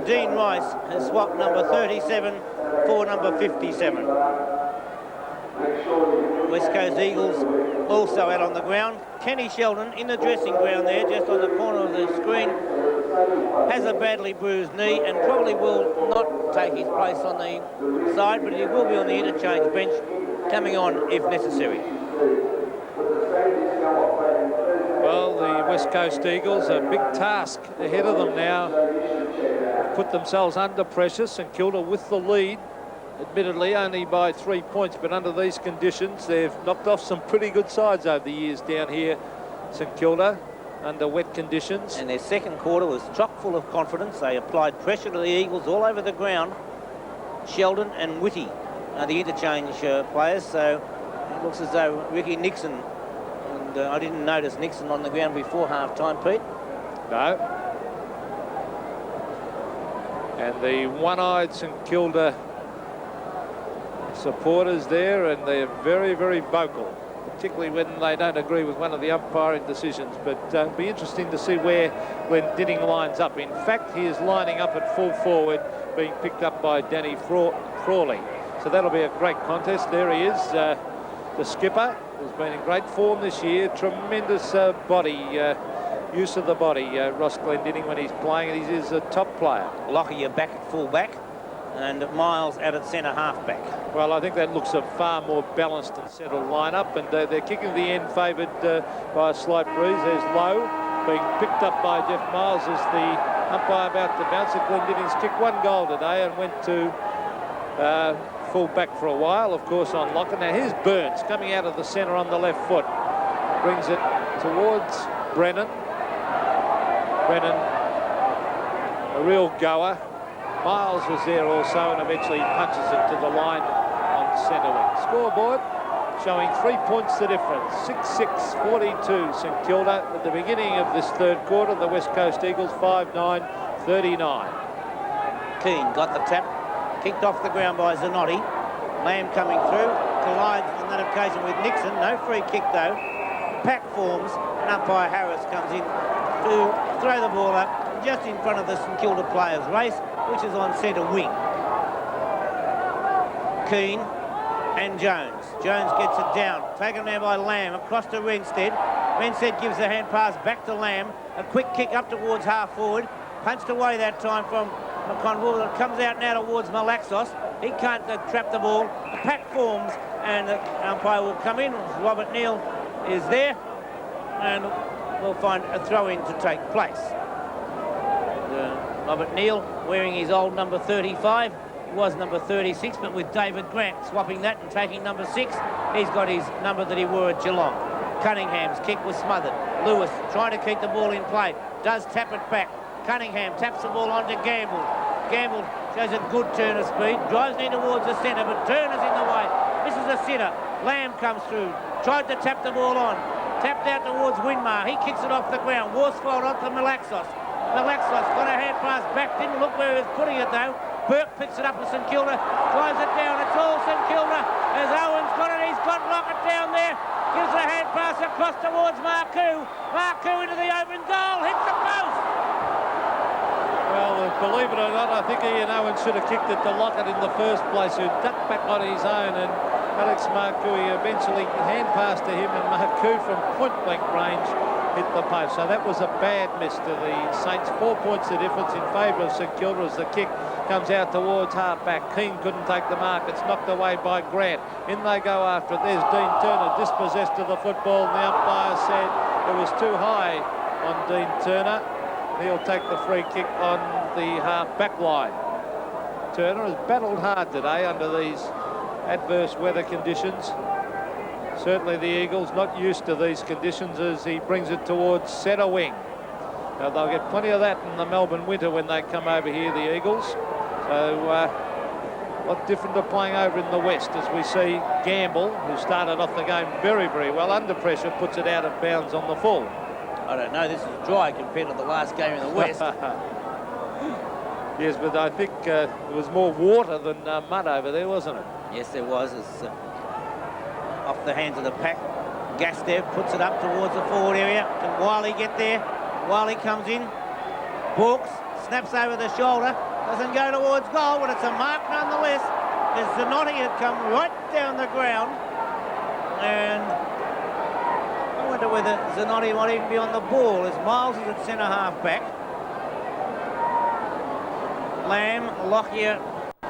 Dean Rice has swapped number 37 for number 57. West Coast Eagles also out on the ground. Kenny Sheldon in the dressing ground there, just on the corner of the screen, has a badly bruised knee and probably will not take his place on the side, but he will be on the interchange bench, coming on if necessary. Well, the West Coast Eagles, a big task ahead of them now. Put themselves under pressure. St Kilda with the lead, admittedly only by 3 points, but under these conditions they've knocked off some pretty good sides over the years down here, St Kilda, under wet conditions. And their second quarter was chock full of confidence. They applied pressure to the Eagles all over the ground. Sheldon and Whitty are the interchange players, so it looks as though Ricky Nixon, and I didn't notice Nixon on the ground before half-time, Pete. No. And the one-eyed St Kilda supporters there, and they're very, very vocal, particularly when they don't agree with one of the umpiring decisions. But it'll be interesting to see where Glendinning lines up. In fact, he is lining up at full forward, being picked up by Danny Frawley. So that'll be a great contest. There he is, the skipper, who's been in great form this year. Tremendous use of the body, Ross Glendinning, when he's playing. He is a top player. Lockyer back at full back, and Miles out at centre half back. Well, I think that looks a far more balanced and settled lineup, and they're kicking the end favoured by a slight breeze. There's Lowe being picked up by Jeff Miles as the umpire about to bounce it. Glendinning's kicked 1 goal today and went to full back for a while, of course, on Lockett. Now here's Burns coming out of the centre on the left foot, brings it towards Brennan. Brennan, a real goer. Miles was there also and eventually punches it to the line on centre wing. Scoreboard showing 3 points the difference. 6-6-42 St Kilda at the beginning of this third quarter. The West Coast Eagles 5-9-39. Keane got the tap, kicked off the ground by Zanotti. Lamb coming through, collides on that occasion with Nixon. No free kick though. Pack forms and umpire Harris comes in to throw the ball up just in front of the St Kilda players' race, which is on centre wing. Keane and Jones. Jones gets it down. Taken now by Lamb across to Renstead. Renstead gives the hand pass back to Lamb. A quick kick up towards half forward. Punched away that time from McConville. It comes out now towards Malaxos. He can't trap the ball. The pack forms and the umpire will come in. Robert Neal is there and we'll find a throw-in to take place. Robert Neal wearing his old number 35. He was number 36, but with David Grant swapping that and taking number 6, he's got his number that he wore at Geelong. Cunningham's kick was smothered. Lewis trying to keep the ball in play. Does tap it back. Cunningham taps the ball onto Gamble. Gamble shows a good turn of speed. Drives in towards the centre, but Turner's in the way. This is a sitter. Lamb comes through. Tried to tap the ball on. Tapped out towards Winmar. He kicks it off the ground. Worsfold onto Malaxos. Malaxos got a hand pass back. Didn't look where he was putting it though. Burke picks it up for St Kilda. Drives it down. It's all St Kilda. As Owen's got it. He's got Lockett down there. Gives a hand pass across towards Marcoux. Marcoux into the open goal. Hits the post. Well, believe it or not, I think Ian Owen should have kicked it to Lockett in the first place, who ducked back on his own, and Alex Marcoux eventually hand passed to him, and Marcoux from point-blank range hit the post. So that was a bad miss to the Saints. 4 points the difference in favour of St Kilda as the kick comes out towards half-back. Keane couldn't take the mark. It's knocked away by Grant. In they go after it. There's Dean Turner dispossessed of the football, and the umpire said it was too high on Dean Turner. He'll take the free kick on the half-back line. Turner has battled hard today under these adverse weather conditions. Certainly the Eagles not used to these conditions as he brings it towards centre wing. Now they'll get plenty of that in the Melbourne winter when they come over here, the Eagles. So a lot different to playing over in the West, as we see Gamble, who started off the game very, very well under pressure, puts it out of bounds on the full. I don't know, this is dry compared to the last game in the West. Yes, but I think there was more water than mud over there, wasn't it? Yes, there was. It's off the hands of the pack. Gastev puts it up towards the forward area. Can Wiley get there? Wiley comes in. Hawks snaps over the shoulder. Doesn't go towards goal, but it's a mark nonetheless. As Zanotti had come right down the ground. And I wonder whether Zanotti might even be on the ball as Miles is at centre half back. Lamb, Lockyer,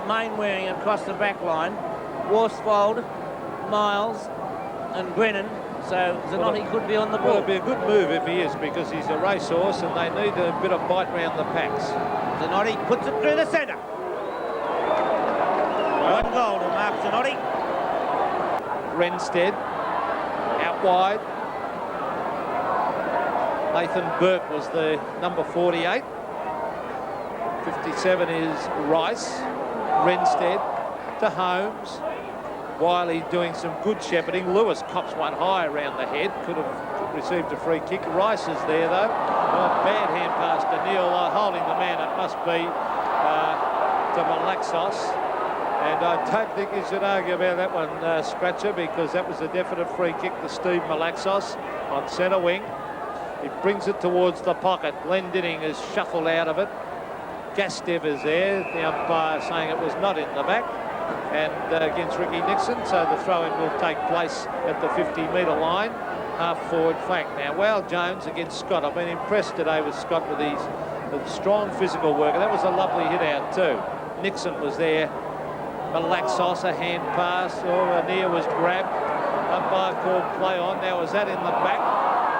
Mainwaring across the back line. Worsfold, Miles and Brennan. So Zanotti could be on the ball. Well, it'd be a good move if he is, because he's a racehorse and they need a bit of bite round the packs. Zanotti puts it through the centre. One goal to Mark Zanotti. Renstead out wide. Nathan Burke was the number 48. 57 is Rice. Renstead to Holmes. Wiley doing some good shepherding. Lewis cops one high around the head. Could have received a free kick. Rice is there, though. Oh, bad hand pass to Neil, holding the man. It must be to Malaxos. And I don't think you should argue about that one, Scratcher, because that was a definite free kick to Steve Malaxos on centre wing. He brings it towards the pocket. Glendinning is shuffled out of it. Gastev is there. The umpire saying it was not in the back. And against Ricky Nixon, so the throw-in will take place at the 50-metre line, half-forward flank. Now, Wal Jones against Scott. I've been impressed today with Scott with his strong physical work. That was a lovely hit-out too. Nixon was there. Malaxos, a hand pass. Near was grabbed. Umpire called play on. Now, was that in the back?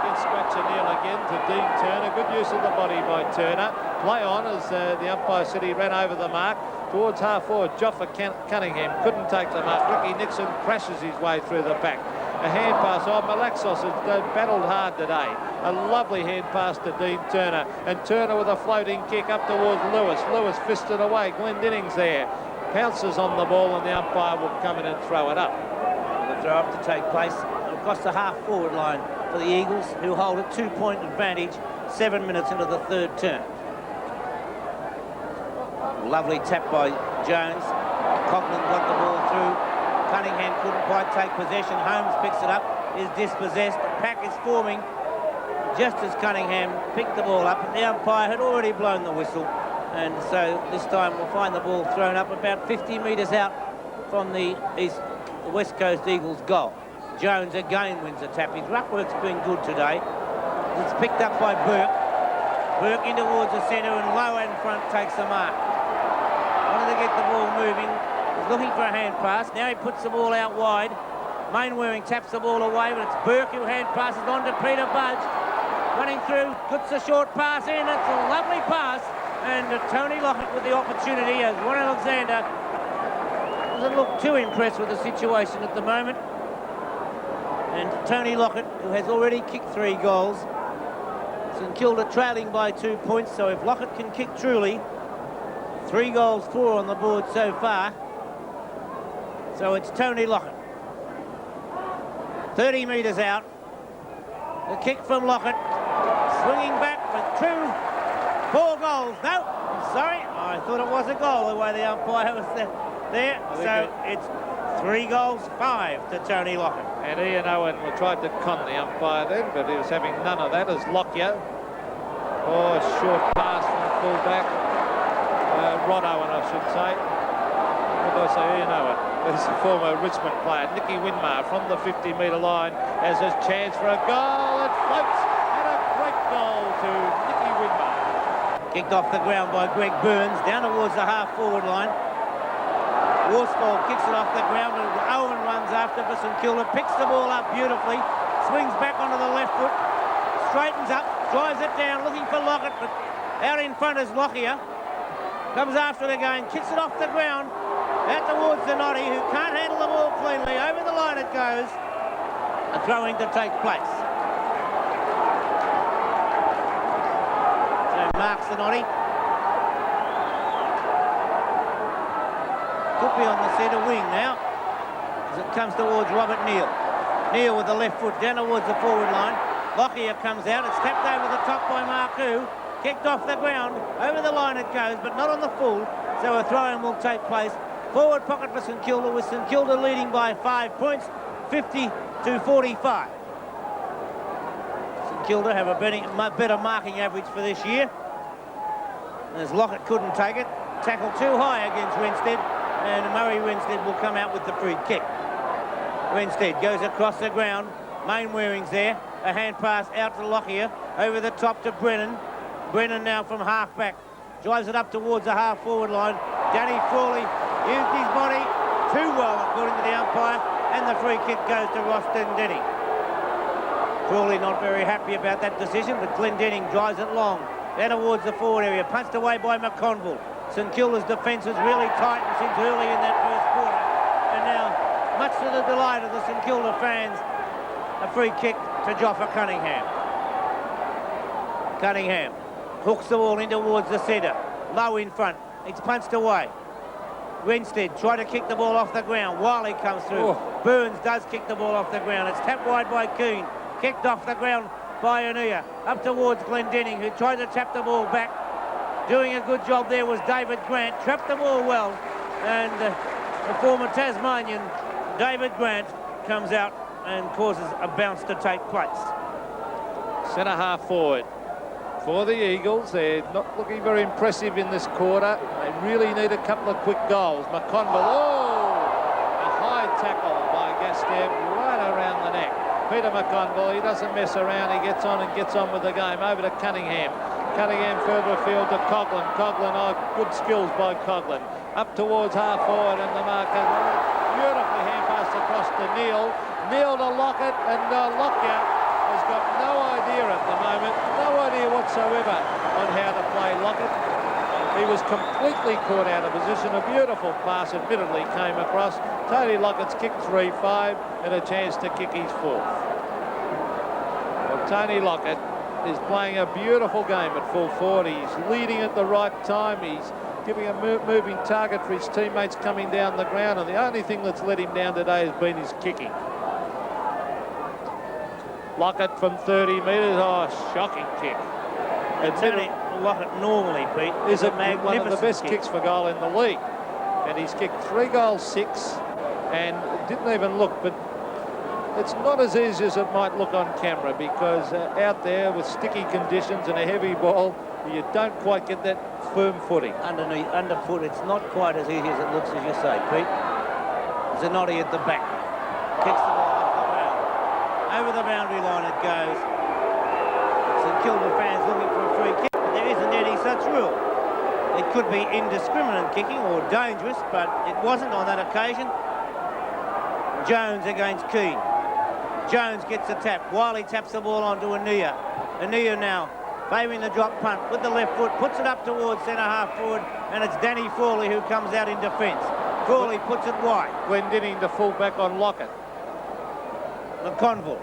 Against Scratcher Neal again to Dean Turner. Good use of the body by Turner. Play on as the umpire said he ran over the mark. Towards half-forward, Joffa Cunningham couldn't take the mark. Ricky Nixon crashes his way through the back. A hand pass. Oh, Malaxos has battled hard today. A lovely hand pass to Dean Turner. And Turner with a floating kick up towards Lewis. Lewis fisted away. Glendinning's there. Pounces on the ball and the umpire will come in and throw it up. The throw up to take place across the half-forward line for the Eagles, who hold a 2-point advantage 7 minutes into the third term. Lovely tap by Jones. Coughlin got the ball through. Cunningham couldn't quite take possession. Holmes picks it up, is dispossessed. The pack is forming just as Cunningham picked the ball up. The umpire had already blown the whistle, and so this time we'll find the ball thrown up about 50 metres out from the West Coast Eagles goal. Jones again wins the tap. His ruck work's been good today. It's picked up by Burke. Burke in towards the centre and low in front takes the mark. Wanted to get the ball moving. He's looking for a hand pass. Now he puts the ball out wide. Mainwaring taps the ball away, but it's Burke who hand passes on to Peter Budge. Running through, puts a short pass in. It's a lovely pass. And Tony Lockett with the opportunity as Ron Alexander doesn't look too impressed with the situation at the moment. And Tony Lockett, who has already kicked 3 goals. St Kilda trailing by 2 points, so if Lockett can kick truly, 3 goals, 4 on the board so far. So it's Tony Lockett. 30 metres out. The kick from Lockett. Swinging back for 4 goals. No, I'm sorry. I thought it was a goal the way the umpire was there. So it's 3 goals, 5 to Tony Lockett. And Ian Owen tried to con the umpire then, but he was having none of that as Lockyer. Oh, a short pass from the full-back. Rod Owen, I should say. What did I say? Ian Owen. There's a former Richmond player, Nicky Winmar, from the 50-metre line, has a chance for a goal. It floats, and a great goal to Nicky Winmar. Kicked off the ground by Greg Burns, down towards the half-forward line. Worsfold kicks it off the ground, and Owen runs after for St Kilda, picks the ball up beautifully, swings back onto the left foot, straightens up, drives it down, looking for Lockett, but out in front is Lockyer. Comes after it again, kicks it off the ground, out towards Zanotti, who can't handle the ball cleanly. Over the line it goes. A throw-in to take place. So Mark Zanotti could be on the centre wing now, as it comes towards Robert Neal. Neal with the left foot down towards the forward line. Lockyer comes out. It's tapped over the top by Marku. kicked off the ground. Over the line it goes, but not on the full, so a throw-in will take place. Forward pocket for St Kilda, with St Kilda leading by 5 points, 50-45. St Kilda have a better marking average for this year. As Lockett couldn't take it, tackled too high against Winstead, and Murray Winstead will come out with the free kick. Winstead goes across the ground. Mainwaring's there. A hand pass out to Lockyer. Over the top to Brennan. Brennan now from half-back. Drives it up towards the half-forward line. Danny Frawley used his body too well, according to the umpire, and the free kick goes to Ross Glendenning. Frawley not very happy about that decision, but Glendenning drives it long. Down towards the forward area. Punched away by McConville. St Kilda's defence was really tightened since early in that first quarter. And now, much to the delight of the St Kilda fans, a free kick to Joffa Cunningham. Cunningham hooks the ball in towards the centre. Low in front. It's punched away. Winstead tried to kick the ball off the ground. Wiley comes through. Oh. Burns does kick the ball off the ground. It's tapped wide by Keane. Kicked off the ground by Anuia. Up towards Glendenning, who tried to tap the ball back. Doing a good job there was David Grant. Trapped the ball well. And the former Tasmanian, David Grant, comes out and causes a bounce to take place. Centre half forward for the Eagles. They're not looking very impressive in this quarter. They really need a couple of quick goals. McConville, a high tackle by Gastev right around the neck. Peter McConville, he doesn't mess around. He gets on with the game. Over to Cunningham. Cunningham further afield to Coughlin. Coughlin, good skills by Coughlin. Up towards half forward, and the marker beautifully hand passed across to Neil. Neil to Lockett, and Lockyer has got no idea at the moment, no idea whatsoever on how to play Lockett. He was completely caught out of position. A beautiful pass admittedly came across. Tony Lockett's kicked 3-5 and a chance to kick his fourth. Well, Tony Lockett is playing a beautiful game at full forward. He's leading at the right time. He's giving a moving target for his teammates coming down the ground, and the only thing that's let him down today has been his kicking. Lockett from 30 metres, shocking kick. And Tony Lockett normally, Pete, is a magnificent one of the best kick. kicks for goal in the league. And he's kicked 3 goals, 6, and didn't even look, but it's not as easy as it might look on camera, because out there with sticky conditions and a heavy ball, you don't quite get that firm footing. Underfoot, it's not quite as easy as it looks, as you say, Pete. Zanotti at the back. Kicks the ball off the ground. Over the boundary line it goes. St Kilda fans looking for a free kick, but there isn't any such rule. It could be indiscriminate kicking or dangerous, but it wasn't on that occasion. Jones against Keane. Jones gets the tap. Wiley taps the ball onto Anuia. Anuia now favouring the drop punt with the left foot, puts it up towards centre half forward, and it's Danny Frawley who comes out in defence. Frawley puts it wide. Glendenning to full back on Lockett. McConville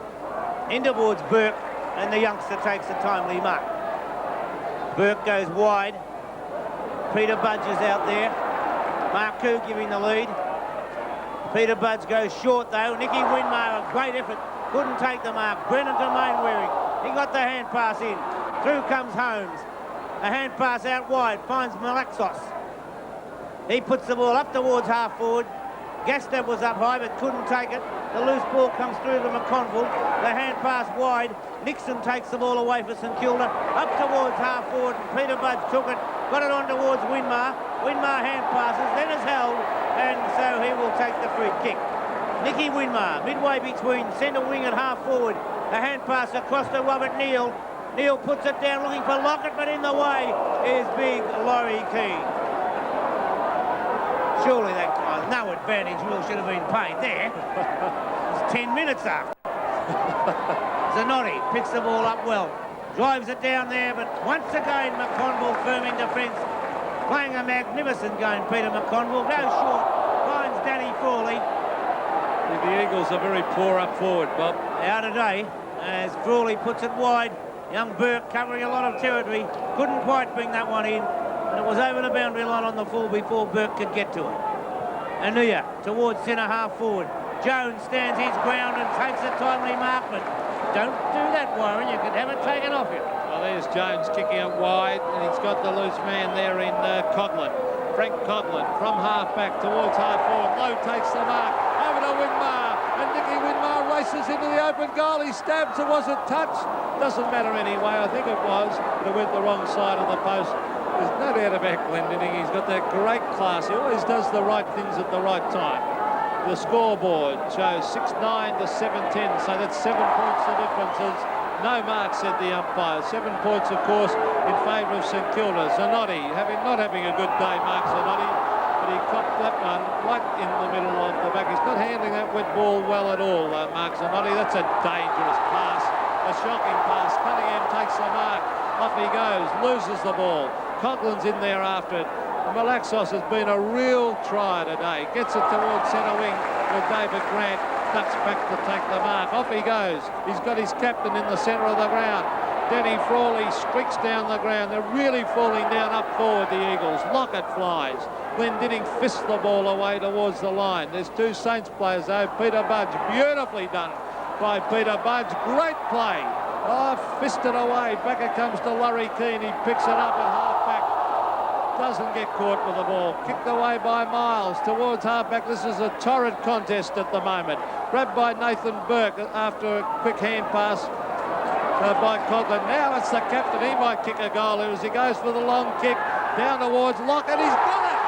in towards Burke, and the youngster takes a timely mark. Burke goes wide. Peter Budge is out there. Marcoux giving the lead. Peter Budge goes short though. Nicky Winmar, a great effort, couldn't take the mark. Brennan to Mainwaring. He got the hand pass in. Through comes Holmes. A hand pass out wide, finds Malaxos. He puts the ball up towards half forward. Gastev was up high but couldn't take it. The loose ball comes through to McConville. The hand pass wide. Nixon takes the ball away for St Kilda. Up towards half forward. Peter Budge took it. Got it on towards Winmar. Winmar hand passes, then is held, and so he will take the free kick. Nicky Winmar, midway between centre wing and half forward. A hand pass across to Robert Neal. Neal puts it down looking for Lockett, but in the way is big Laurie Keane. Surely that no advantage rule should have been paid there. It's 10 minutes after. Zanotti picks the ball up well. Drives it down there, but once again McConville firm in defence. Playing a magnificent game, Peter McConville. Goes short, finds Danny Frawley. The Eagles are very poor up forward, Bob. Out today, as Frawley puts it wide. Young Burke covering a lot of territory. Couldn't quite bring that one in. And it was over the boundary line on the full before Burke could get to it. Anuia towards centre half forward. Jones stands his ground and takes a timely mark, but don't do that, Warren. You could have it taken off you. Well, there's Jones kicking it wide, and he's got the loose man there in Coghlan. Frank Coghlan from half-back towards half-forward. Lowe takes the mark. Over to Winmar. And Nicky Winmar races into the open goal. He stabs. It wasn't touched. Doesn't matter anyway. I think it was. But it went the wrong side of the post. There's no doubt about Glendinning. He's got that great class. He always does the right things at the right time. The scoreboard shows 6-9 to 7-10. So that's 7 points the differences. No mark, said the umpire. 7 points, of course, in favour of St Kilda. Zanotti, not having a good day, Mark Zanotti, but he copped that one right in the middle of the back. He's not handling that wet ball well at all, Mark Zanotti. That's a dangerous pass, a shocking pass. Cunningham takes the mark. Off he goes, loses the ball. Coghlan's in there after it. Malaxos has been a real try today. Gets it towards centre wing with David Grant. Nuts back to take the mark. Off he goes. He's got his captain in the centre of the ground. Danny Frawley streaks down the ground. They're really falling down up forward, the Eagles. Lockett flies. Glendinning fists the ball away towards the line. There's 2 Saints players though. Peter Budge, beautifully done by Peter Budge. Great play. Oh, fisted away. Back it comes to Laurie Keane. He picks it up at half-back. Doesn't get caught with the ball. Kicked away by Miles towards half-back. This is a torrid contest at the moment. Grabbed by Nathan Burke after a quick hand pass by Coghlan. Now it's the captain. He might kick a goal as he goes for the long kick down towards Lockett. He's got it!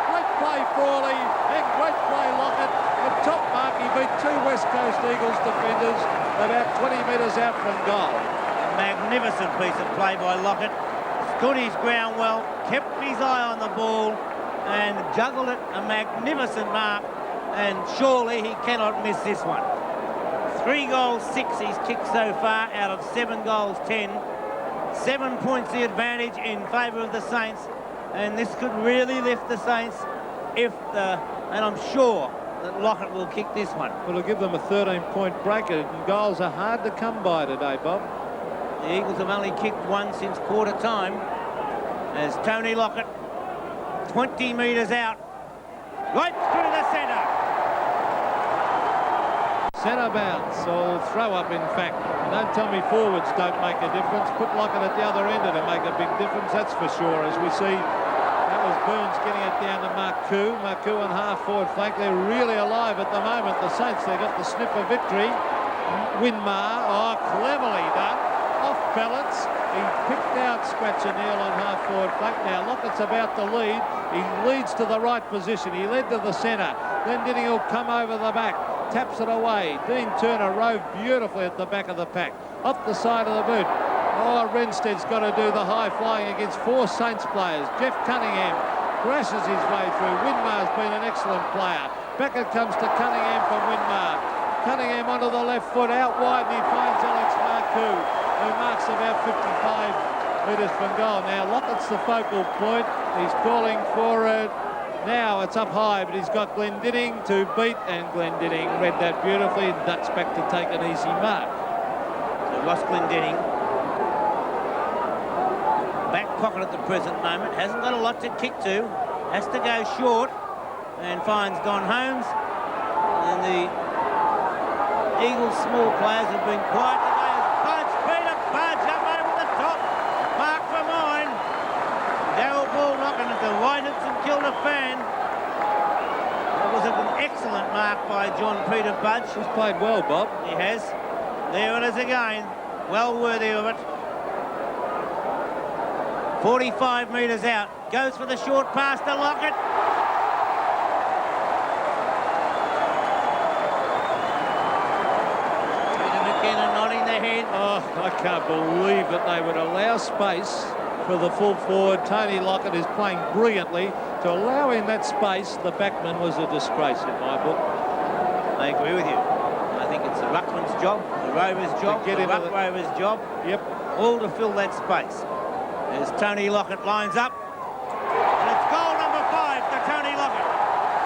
Great play, Frawley, and great play, Lockett. At top mark, he beat 2 West Coast Eagles defenders about 20 metres out from goal. A magnificent piece of play by Lockett. Stood his ground well, kept his eye on the ball and juggled it. A magnificent mark, and surely he cannot miss this one. 3 goals, 6 he's kicked so far out of 7 goals, 10. 7 points the advantage in favour of the Saints, and this could really lift the Saints and I'm sure that Lockett will kick this one. Well, it'll give them a 13-point break, and goals are hard to come by today, Bob. The Eagles have only kicked 1 since quarter time as Tony Lockett, 20 metres out, right through the centre. Centre bounce, or throw up in fact. Don't tell me forwards don't make a difference. Put Lockett at the other end and it'll make a big difference, that's for sure. As we see, that was Burns getting it down to Marcoux. Marcoux on half-forward flank. They're really alive at the moment. The Saints, they got the sniff of victory. Winmar, oh, cleverly done. Off balance. He picked out Scratcher Neal on half-forward flank. Now Lockett's about to lead. He leads to the right position. He led to the centre. Then he'll come over the back. Taps it away. Dean Turner rode beautifully at the back of the pack. Off the side of the boot. Oh, Renstead's got to do the high flying against 4 Saints players. Jeff Cunningham crashes his way through. Winmar's been an excellent player. Back it comes to Cunningham from Winmar. Cunningham onto the left foot, out wide, and he finds Alex Marcoux, who marks about 55 metres from goal. Now, Lockett's the focal point. He's calling for it. Now it's up high, but he's got Glendinning to beat, and Glendinning read that beautifully and ducks back to take an easy mark. So Ross Glendinning, back pocket at the present moment, hasn't got a lot to kick to, has to go short, and finds Don Holmes. And the Eagles' small players have been quiet today. Budge, Peter Budge up over the top, mark for mine. Darryl Ball knocking at the right St Kilda fan. That was an excellent mark by John Peter Budge. He's played well, Bob. He has. There it is again. Well worthy of it. 45 metres out. Goes for the short pass to Lockett. Peter McKenna nodding their head. Oh, I can't believe that they would allow space for the full forward. Tony Lockett is playing brilliantly. To allow in that space, the backman was a disgrace in my book. I agree with you. I think it's the ruckman's job, the rover's job, the ruck rover's job. Yep. All to fill that space. As Tony Lockett lines up. And it's goal number 5 to Tony Lockett.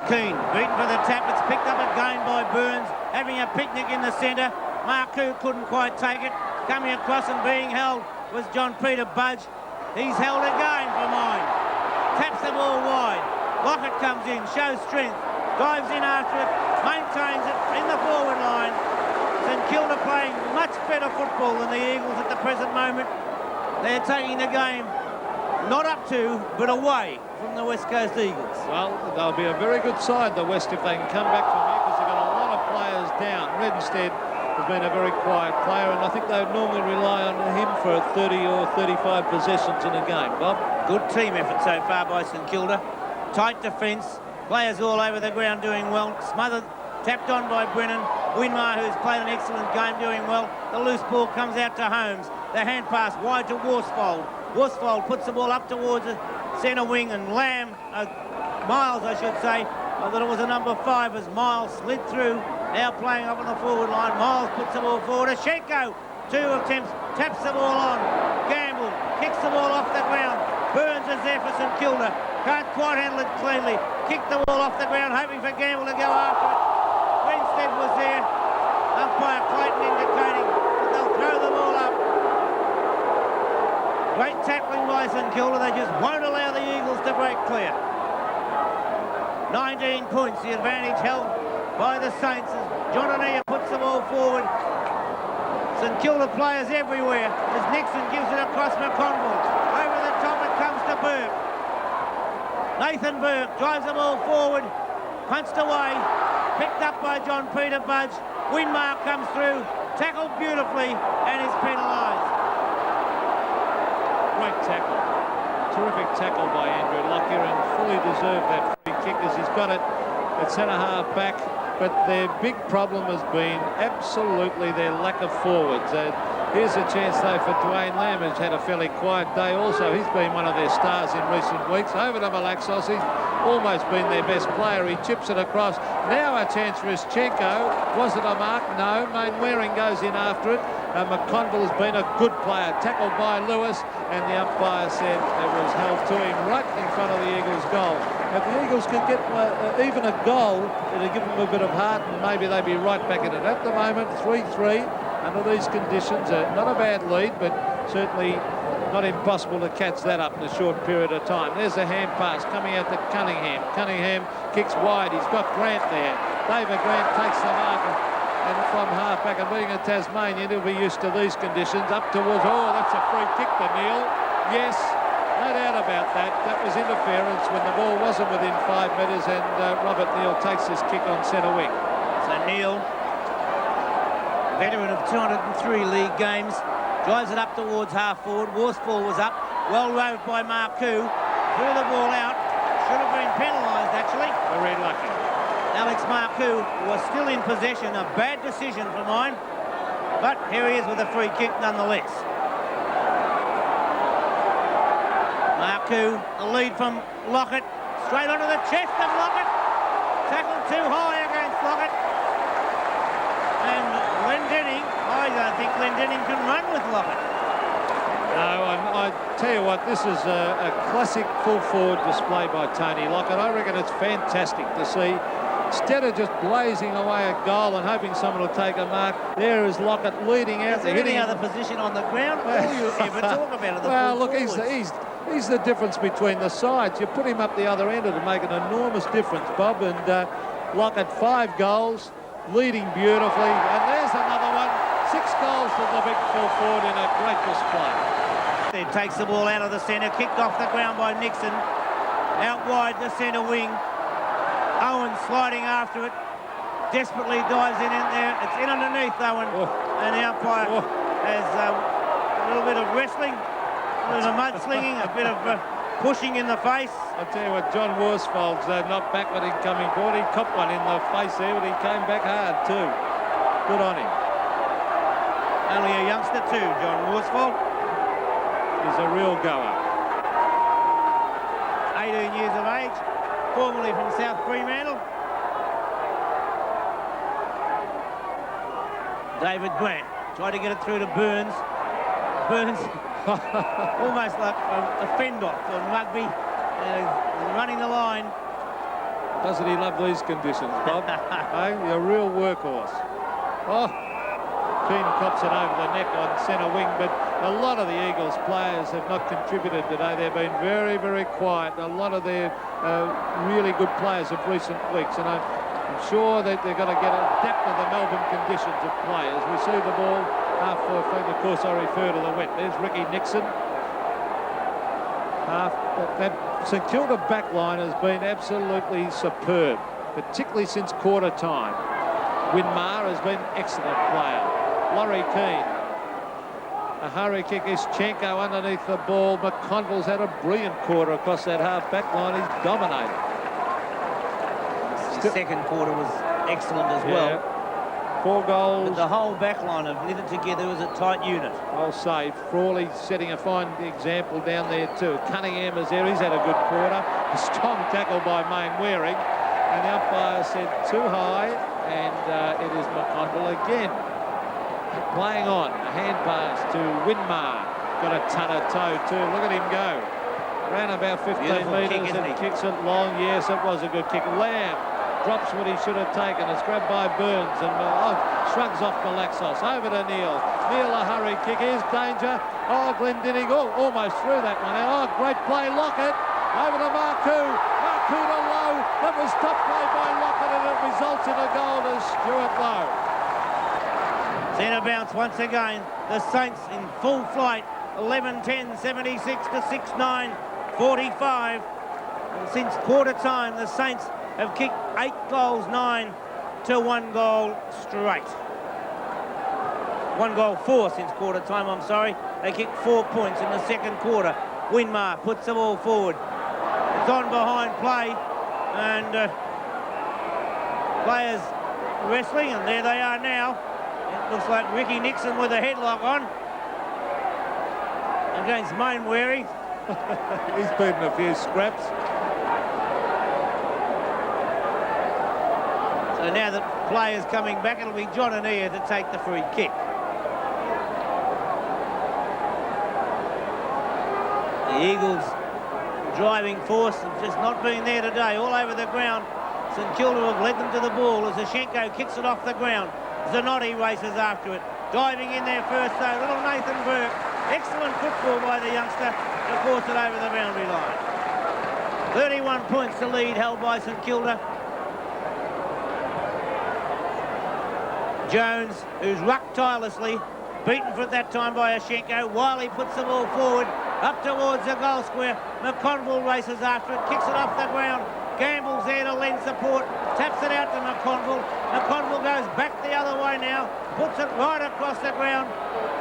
Keane beaten for the tap. It's picked up again by Burns, having a picnic in the centre. Marcoux couldn't quite take it. Coming across and being held was John Peter Budge. He's held again for mine. Taps the ball wide. Lockett comes in, shows strength, dives in after it, maintains it in the forward line. St Kilda playing much better football than the Eagles at the present moment. They're taking the game not up to, but away from the West Coast Eagles. Well, they'll be a very good side, the West, if they can come back from here, because they've got a lot of players down. Redstead has been a very quiet player, and I think they would normally rely on him for 30 or 35 possessions in a game. Bob? Good team effort so far by St Kilda. Tight defence, players all over the ground doing well. Smothered, tapped on by Brennan. Winmar, who's played an excellent game, doing well. The loose ball comes out to Holmes. The hand pass wide to Worsfold. Worsfold puts the ball up towards the centre wing, and Miles, I should say. I thought it was a number 5 as Miles slid through. Now playing up on the forward line. Miles puts the ball forward. Ashenko, 2 attempts, taps the ball on. Gamble kicks the ball off the ground. Burns is there for St Kilda. Can't quite handle it cleanly. Kicked the ball off the ground, hoping for Gamble to go after it. Winstead was there. Umpire Clayton indicating that they'll throw the ball up. Great tackling by St Kilda. They just won't allow the Eagles to break clear. 19 points, the advantage held by the Saints as John O'Neill puts the ball forward. St Kilda players everywhere as Nixon gives it across McConville. Over the top it comes to Burke. Nathan Burke drives the ball forward, punched away, picked up by John Peter Budge. Winmar comes through, tackled beautifully, and is penalised. Great tackle. Terrific tackle by Andrew Lockyer, and fully deserved that free kick as he's got it at centre-half back. But their big problem has been absolutely their lack of forwards. Here's a chance, though, for Dwayne Lamb, who's had a fairly quiet day also. He's been one of their stars in recent weeks. Over to Malaxos. He's almost been their best player. He chips it across. Now a chance for Ischenko. Was it a mark? No. Main Waring goes in after it. McConville has been a good player. Tackled by Lewis, and the umpire said it was held to him right in front of the Eagles' goal. If the Eagles can get even a goal, it'll give them a bit of heart, and maybe they'll be right back in it. At the moment, 3-3 under these conditions. Not a bad lead, but certainly not impossible to catch that up in a short period of time. There's a hand pass coming out to Cunningham. Cunningham kicks wide. He's got Grant there. David Grant takes the mark, and from half-back, and being a Tasmanian, he'll be used to these conditions. Up towards, oh, that's a free kick to Neil. Yes, no doubt about that. That was interference when the ball wasn't within 5 metres, and Robert Neal takes his kick on centre wing. So Neil, veteran of 203 league games, drives it up towards half-forward. Worsfold was up, well roved by Marcoux. Threw the ball out. Should have been penalised, actually. Very lucky. Alex Marcoux was still in possession. A bad decision for mine, but here he is with a free kick nonetheless. Marcoux, the lead from Lockett, straight onto the chest of Lockett. Tackled too high against Lockett. And Glendenning, I don't think Glendenning can run with Lockett. No, I tell you what, this is a classic full-forward display by Tony Lockett. I reckon it's fantastic to see. Instead of just blazing away a goal and hoping someone will take a mark, there is Lockett leading out. Is there any other position on the ground? All you ever talk about it. Well, look, he's the difference between the sides. You put him up the other end, it'll make an enormous difference, Bob. And Lockett, 5 goals, leading beautifully. And there's another one. 6 goals to the big full forward in a great display. Then takes the ball out of the centre, kicked off the ground by Nixon. Out wide the centre wing. Owen sliding after it, desperately dives in there. It's in underneath Owen, and the umpire has a little bit of wrestling, a bit of mudslinging, a bit of pushing in the face. I tell you what, John Worsfold's not backward in coming forward. He copped one in the face there, but he came back hard too. Good on him. Only a youngster too, John Worsfold. He's a real goer. 18 years of age. Formerly from South Fremantle. David Grant tried to get it through to Burns. Burns almost like a fend-off on rugby, running the line. Doesn't he love these conditions, Bob? Hey, a real workhorse. Oh, Keane cops it over the neck on centre wing, but a lot of the Eagles players have not contributed today. They've been very, very quiet. A lot of their really good players of recent weeks, and I'm sure that they're going to adapt to the Melbourne conditions of play. As we see the ball half-forward, of course I refer to the wet. There's Ricky Nixon. That St Kilda back line has been absolutely superb, particularly since quarter time. Winmar has been an excellent player. Laurie Keane. A hurry kick is Chenko underneath the ball. McConville's had a brilliant quarter across that half-back line. He's dominated. The second quarter was excellent as well. 4 goals. But the whole back line have knitted together as a tight unit. Well saved. Frawley setting a fine example down there too. Cunningham is there. He's had a good quarter. A strong tackle by Main Waring. And the umpire said too high. And it is McConville again. Playing on, a hand pass to Winmar. Got a ton of toe too. Look at him go. Ran about 15 metres and kicks it long. Yes, it was a good kick. Lamb drops what he should have taken. It's grabbed by Burns and shrugs off Galaxos. Over to Neil. Neil, a hurry kick. Here's danger. Oh, Glendinning. Oh, almost threw that one out. Oh, great play. Lockett. Over to Marcoux. Marcoux to Lowe. That was top play by Lockett and it results in a goal to Stuart Lowe. Centre bounce once again. The Saints in full flight. 11-10, 76 to 6-9, 45. And since quarter time, the Saints have kicked 8 goals, 9 to 1 goal straight. 1 goal 4 since quarter time, I'm sorry. They kicked 4 points in the second quarter. Winmar puts the ball forward. It's on behind play. And players wrestling, and there they are now. It looks like Ricky Nixon with a headlock on against Main Waring. He's beaten a few scraps. So now that players coming back, it'll be John Anea to take the free kick. The Eagles driving force have just not been there today. All over the ground. St Kilda have led them to the ball as Ashenko kicks it off the ground. Zanotti races after it. Diving in there first though, little Nathan Burke. Excellent football by the youngster to force it over the boundary line. 31 points to lead held by St Kilda. Jones, who's rucked tirelessly, beaten for that time by Ashenko. Wiley puts the ball forward, up towards the goal square. McConville races after it, kicks it off the ground. Gamble's there to lend support, taps it out to McConville. McConville goes back the other way now, puts it right across the ground.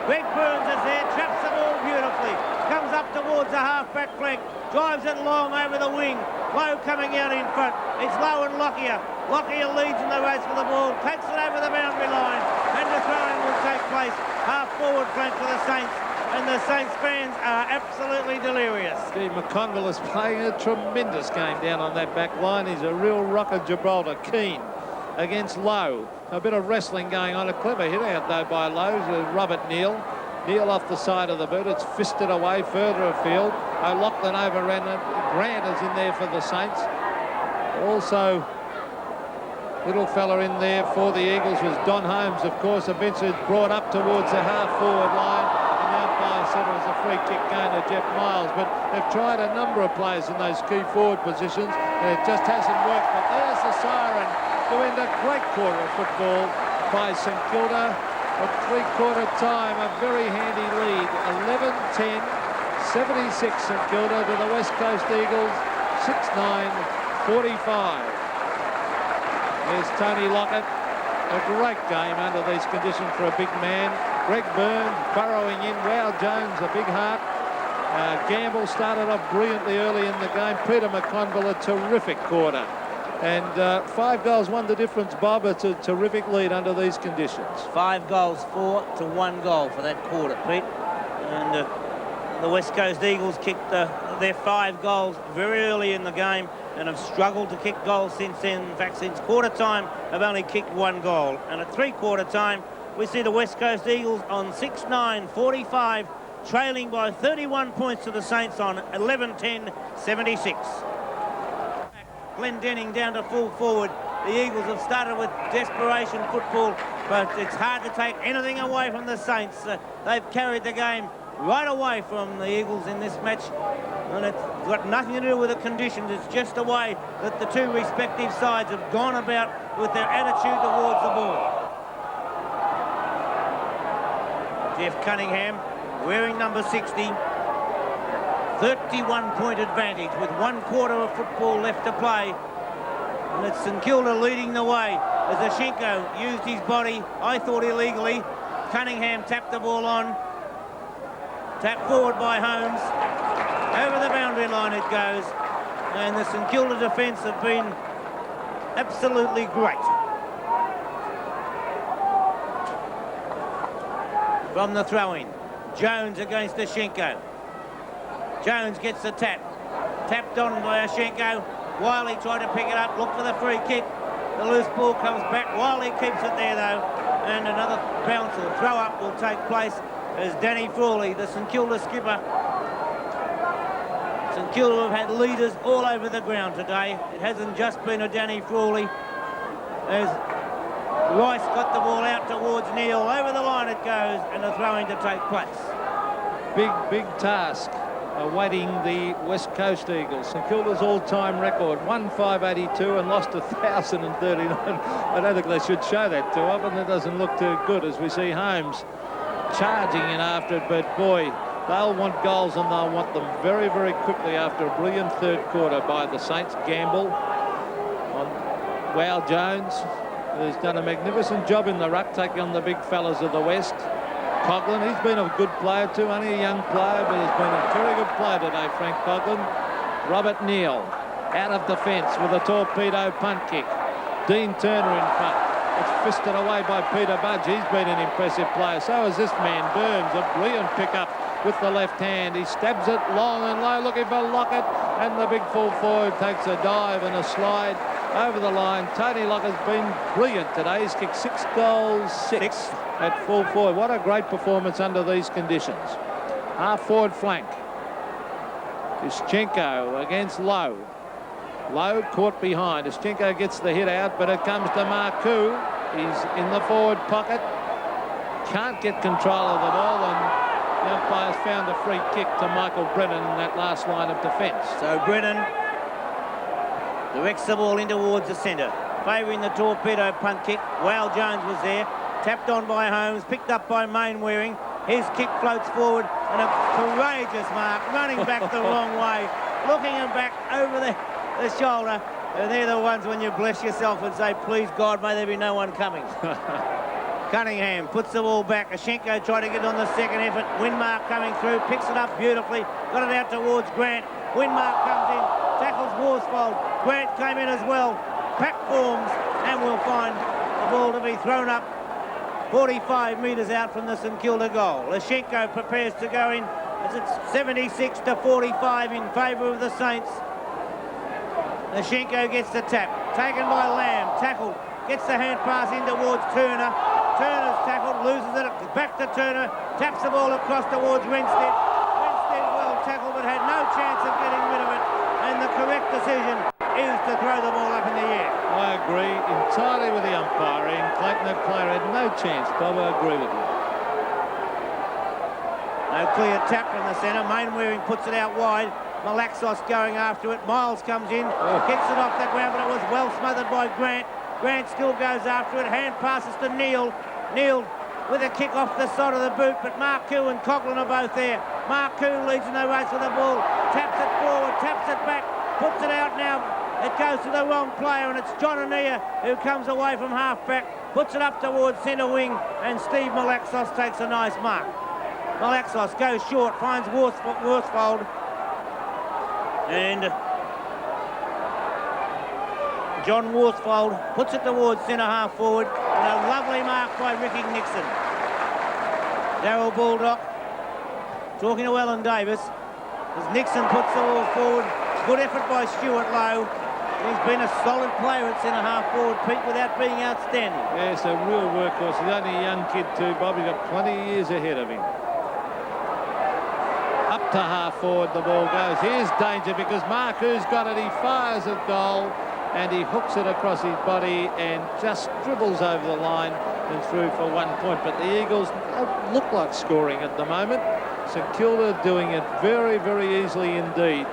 Greg Burns is there, traps the ball beautifully. Comes up towards the half-back flank, drives it long over the wing. Lowe coming out in front. It's Lowe and Lockyer. Lockyer leads in the race for the ball, takes it over the boundary line, and the throwing will take place. Half-forward flank for the Saints. And the Saints fans are absolutely delirious. Steve McConville is playing a tremendous game down on that back line. He's a real rock of Gibraltar. Keane against Lowe. A bit of wrestling going on. A clever hit out though by Lowe to Robert Neal. Neal off the side of the boot. It's fisted away further afield. O'Loughlin overran it. Grant is in there for the Saints. Also, little fella in there for the Eagles was Don Holmes, of course. Eventually brought up towards the half-forward line. Said it was a free kick going to Jeff Miles, but they've tried a number of players in those key forward positions and it just hasn't worked. But there's the siren to end a great quarter of football by St Kilda. At three-quarter time, a very handy lead, 11-10, 76 St Kilda to the West Coast Eagles, 6-9, 45. There's Tony Lockett. A great game under these conditions for a big man. Greg Burns burrowing in. Wow Jones, a big heart. Gamble started off brilliantly early in the game. Peter McConville, a terrific quarter. And 5 goals won the difference, Bob. It's a terrific lead under these conditions. 5 goals, 4 to 1 goal for that quarter, Pete. And the West Coast Eagles kicked their 5 goals very early in the game and have struggled to kick goals since then. In fact, since quarter time, have only kicked 1 goal. And at three-quarter time, we see the West Coast Eagles on 6-9, 45, trailing by 31 points to the Saints on 11-10, 76. Glendenning down to full forward. The Eagles have started with desperation football, but it's hard to take anything away from the Saints. They've carried the game right away from the Eagles in this match, and it's got nothing to do with the conditions. It's just the way that the two respective sides have gone about with their attitude towards the ball. Jeff Cunningham, wearing number 60, 31-point advantage with 1/4 of football left to play. And it's St Kilda leading the way as Ashinko used his body, I thought illegally. Cunningham tapped the ball on. Tapped forward by Holmes. Over the boundary line it goes. And the St Kilda defence have been absolutely great. From the throw-in, Jones against Ashinko. Jones gets the tap. Tapped on by Ashinko. Wiley tried to pick it up, looked for the free kick. The loose ball comes back. Wiley keeps it there though. And another bounce or throw-up will take place as Danny Frawley, the St Kilda skipper. St Kilda have had leaders all over the ground today. It hasn't just been a Danny Frawley. As Rice got the ball out towards Neil. Over the line it goes, and a throw-in to take place. Big task awaiting the West Coast Eagles. St Kilda's all-time record, 1,582 and lost 1,039. I don't think they should show that too often. It doesn't look too good as we see Holmes charging in after it, but boy, they'll want goals and they'll want them very, very quickly after a brilliant third quarter by the Saints. Gamble on Wow Jones, who's done a magnificent job in the ruck, taking on the big fellas of the West. Coughlin, he's been a good player too, only a young player, but he's been a very good player today, Frank Coughlin. Robert Neal out of defence with a torpedo punt kick. Dean Turner in front. It's fisted away by Peter Budge. He's been an impressive player. So is this man, Burns, a brilliant pickup with the left hand. He stabs it long and low, looking for Lockett, and the big full forward takes a dive and a slide over the line. Tony Lockett's been brilliant today. He's kicked 6 goals, 6 at full forward. What a great performance under these conditions. Half forward flank. Ischenko against Lowe. Lowe caught behind. Ischenko gets the hit out, but it comes to Marcoux. He's in the forward pocket. Can't get control of the ball, and the umpires found a free kick to Michael Brennan in that last line of defence. So Brennan directs the ball in towards the centre, favouring the torpedo punt kick. Wow Jones was there, tapped on by Holmes, picked up by Mainwaring. His kick floats forward, and a courageous mark, running back the wrong way, looking him back over the shoulder. And they're the ones when you bless yourself and say, please God, may there be no one coming. Cunningham puts the ball back. Ashinko tried to get on the second effort. Winmark coming through, picks it up beautifully, got it out towards Grant. Winmark comes in, tackles Worsfold. Grant came in as well. Pack forms, and we'll find the ball to be thrown up 45 metres out from the St Kilda goal. Ashinko prepares to go in as it's 76 to 45 in favour of the Saints. Ashinko gets the tap, taken by Lamb, tackled, gets the hand pass in towards Turner. Turner's tackled, loses it, back to Turner, taps the ball across towards Winstead. Winstead well tackled, but had no chance of getting rid of it. And the correct decision is to throw the ball up in the air. I agree entirely with the umpiring. Clayton, that player had no chance. Bob, I agree with you. No clear tap from the centre. Mainwaring puts it out wide. Malaxos going after it. Miles comes in, kicks it off the ground, but it was well smothered by Grant. Grant still goes after it. Hand passes to Neil. Neil with a kick off the side of the boot, but Marcoux and Coughlin are both there. Marcoux leads in the race with the ball. Taps it forward, taps it back, puts it out now. It goes to the wrong player, and it's John Anea who comes away from half-back, puts it up towards centre wing, and Steve Malaxos takes a nice mark. Malaxos goes short, finds Worsfold, and John Worsfold puts it towards centre half forward, and a lovely mark by Ricky Nixon. Darryl Baldock talking to Alan Davis as Nixon puts the ball forward. Good effort by Stuart Lowe. He's been a solid player at centre half forward, Pete, without being outstanding. Yes, a real workhorse. He's only a young kid too, Bob. He's got plenty of years ahead of him. Up to half forward the ball goes. Here's danger because Marcoux's got it. He fires a goal and he hooks it across his body and just dribbles over the line and through for 1 point. But the Eagles don't look like scoring at the moment. St Kilda doing it very, very easily indeed.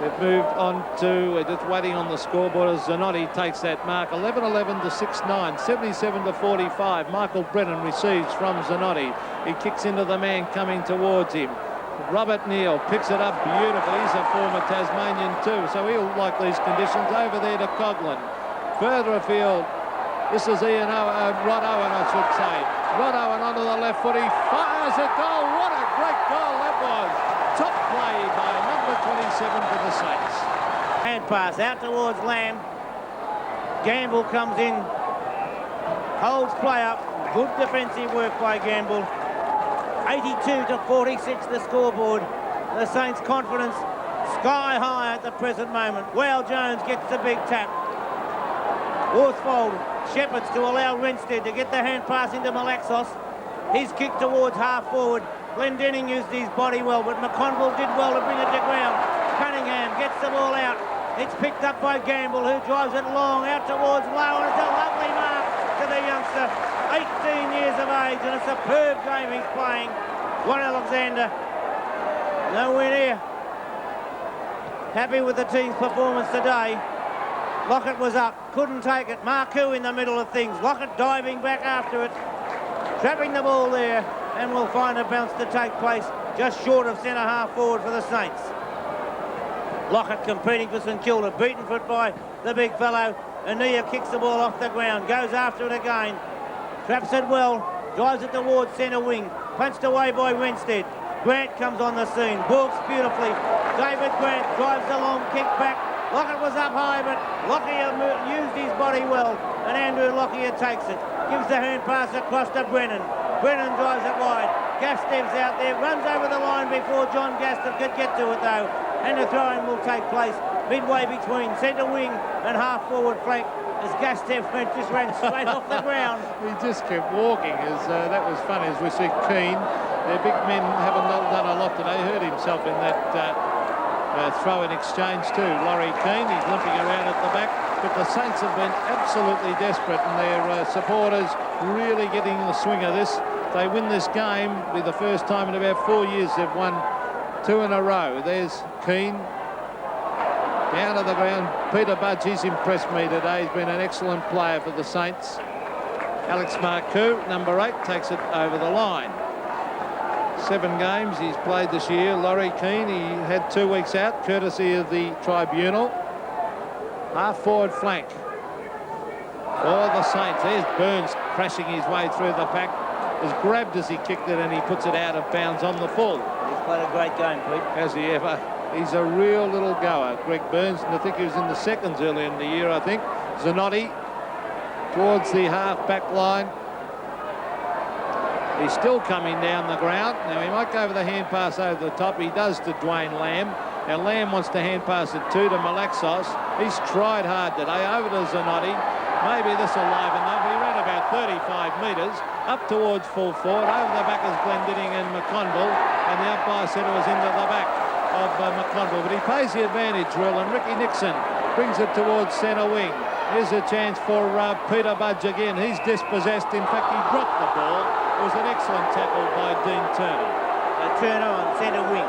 They've moved on to, just waiting on the scoreboard as Zanotti takes that mark. 11-11 to 6-9, 77 to 45. Michael Brennan receives from Zanotti. He kicks into the man coming towards him. Robert Neal picks it up beautifully. He's a former Tasmanian too, so he'll like these conditions. Over there to Coughlin. Further afield, this is Rod Owen, I should say. Rod Owen onto the left foot. He fires a goal. What a great goal that was. Top play by number 27 for the Saints. Hand pass out towards Lamb. Gamble comes in, holds play up. Good defensive work by Gamble. 82-46 the scoreboard. The Saints' confidence sky high at the present moment. Well, Jones gets the big tap. Worsfold shepherds to allow Renstead to get the hand pass into Malaxos. His kick towards half forward. Glendenning used his body well, but McConville did well to bring it to ground. Cunningham gets the ball out. It's picked up by Gamble, who drives it long out towards Lowe, and it's a lovely mark to the youngster. 18 years of age, and a superb game he's playing. One Alexander, nowhere near happy with the team's performance today. Lockett was up, couldn't take it. Marcoux in the middle of things. Lockett diving back after it, trapping the ball there, and we'll find a bounce to take place just short of centre half forward for the Saints. Lockett competing for St Kilda, beaten foot by the big fellow. Ania kicks the ball off the ground, goes after it again. Traps it well, drives it towards centre wing, punched away by Renstead. Grant comes on the scene, balks beautifully. David Grant drives a long kick back. Lockett was up high, but Lockyer used his body well, and Andrew Lockyer takes it. Gives the hand pass across to Brennan. Brennan drives it wide. Gastev's out there, runs over the line before John Gastev could get to it though. And the throw-in will take place midway between centre wing and half forward flank, as Gastev just ran straight off the ground. He just kept walking. That was funny, as we see Keane. Their big men haven't done a lot today. Hurt himself in that throw-in exchange too. Laurie Keane, he's limping around at the back. But the Saints have been absolutely desperate, and their supporters really getting the swing of this. They win this game, it'll be the first time in about 4 years they've won 2 in a row. There's Keane. Down to the ground. Peter Budge, he's impressed me today. He's been an excellent player for the Saints. Alex Marcoux, number 8, takes it over the line. 7 games he's played this year. Laurie Keane, he had 2 weeks out, courtesy of the tribunal. Half forward flank for the Saints. There's Burns crashing his way through the pack. Was grabbed as he kicked it, and he puts it out of bounds on the full. He's played a great game, Pete. Has he ever? He's a real little goer, Greg Burns, and I think he was in the seconds early in the year, I think. Zanotti towards the half-back line. He's still coming down the ground. Now, he might go for the hand pass over the top. He does to Dwayne Lamb. Now, Lamb wants to hand pass it to Malaxos. He's tried hard today. Over to Zanotti. Maybe this will liven up. He ran about 35 metres up towards full forward. Over the back is Glendenning and McConville. And the umpire said it was into the back of McConville. But he pays the advantage, Rill. And Ricky Nixon brings it towards centre wing. Here's a chance for Peter Budge again. He's dispossessed. In fact, he dropped the ball. It was an excellent tackle by Dean Turner. Turner on centre wing.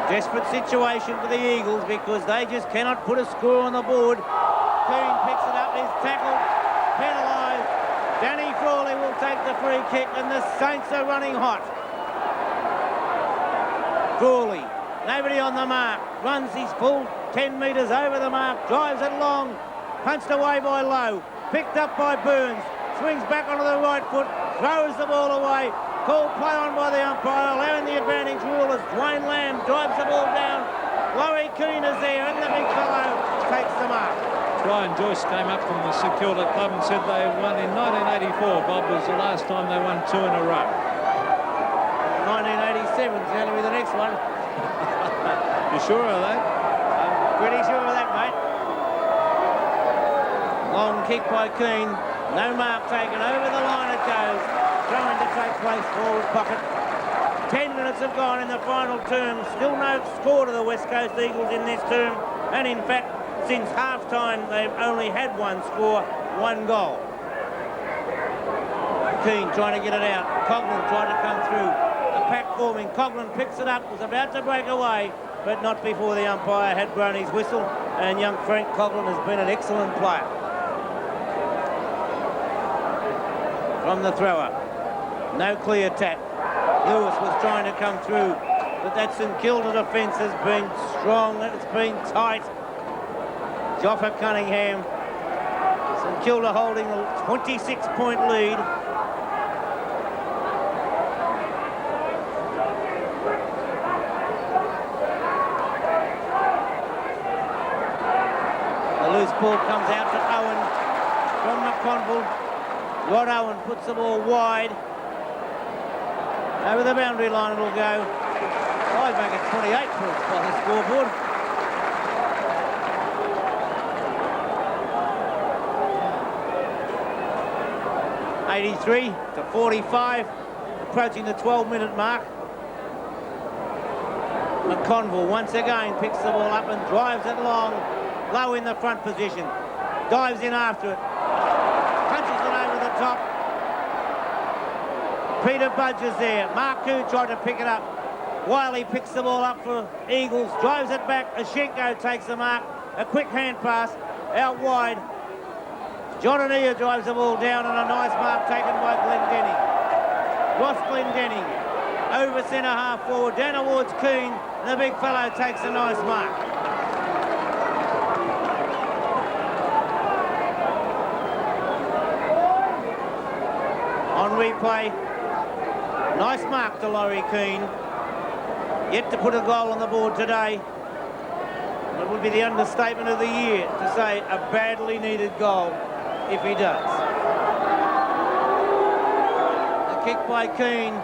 Desperate situation for the Eagles because they just cannot put a score on the board. Keane picks it up, is tackled, penalised. Danny Frawley will take the free kick, and the Saints are running hot. Frawley, nobody on the mark, runs his full 10 metres over the mark, drives it long, punched away by Lowe, picked up by Burns, swings back onto the right foot, throws the ball away. Called play on by the umpire, allowing the advantage rule as Dwayne Lamb drives the ball down. Laurie Keane is there, and the big fellow takes the mark. Brian Joyce came up from the St Kilda club and said they won in 1984. Bob, was the last time they won 2 in a row. 1987 is going to be the next one. You sure of that? I'm pretty sure of that, mate. Long kick by Keane. No mark taken. Over the line it goes. Trying to take place, forward pocket. 10 minutes have gone in the final term. Still no score to the West Coast Eagles in this term. And in fact, since half-time, they've only had one score, 1 goal. Keane trying to get it out. Coughlin trying to come through. The pack forming. Coughlin picks it up, was about to break away, but not before the umpire had blown his whistle. And young Frank Coughlin has been an excellent player. From the thrower. No clear tap. Lewis was trying to come through, but that St Kilda defence has been strong. It's been tight. Joffa Cunningham. St Kilda holding a 26-point lead. The loose ball comes out to Owen from McConville. Rod Owen puts the ball wide. Over the boundary line it'll go. I'd make it 28 points by the scoreboard. (83-45), approaching the 12-minute mark. McConville once again picks the ball up and drives it long, low in the front position. Dives in after it. Punches it over the top. Peter Budge is there. Marku tried to pick it up. Wiley picks the ball up for Eagles, drives it back. Ashenko takes the mark. A quick hand pass out wide. John Anea drives the ball down, and a nice mark taken by Glendenning. Ross Glendenning over centre half forward, down towards Keane, and the big fellow takes a nice mark. On replay, nice mark to Laurie Keane. Yet to put a goal on the board today. It would be the understatement of the year to say a badly needed goal if he does. The kick by Keane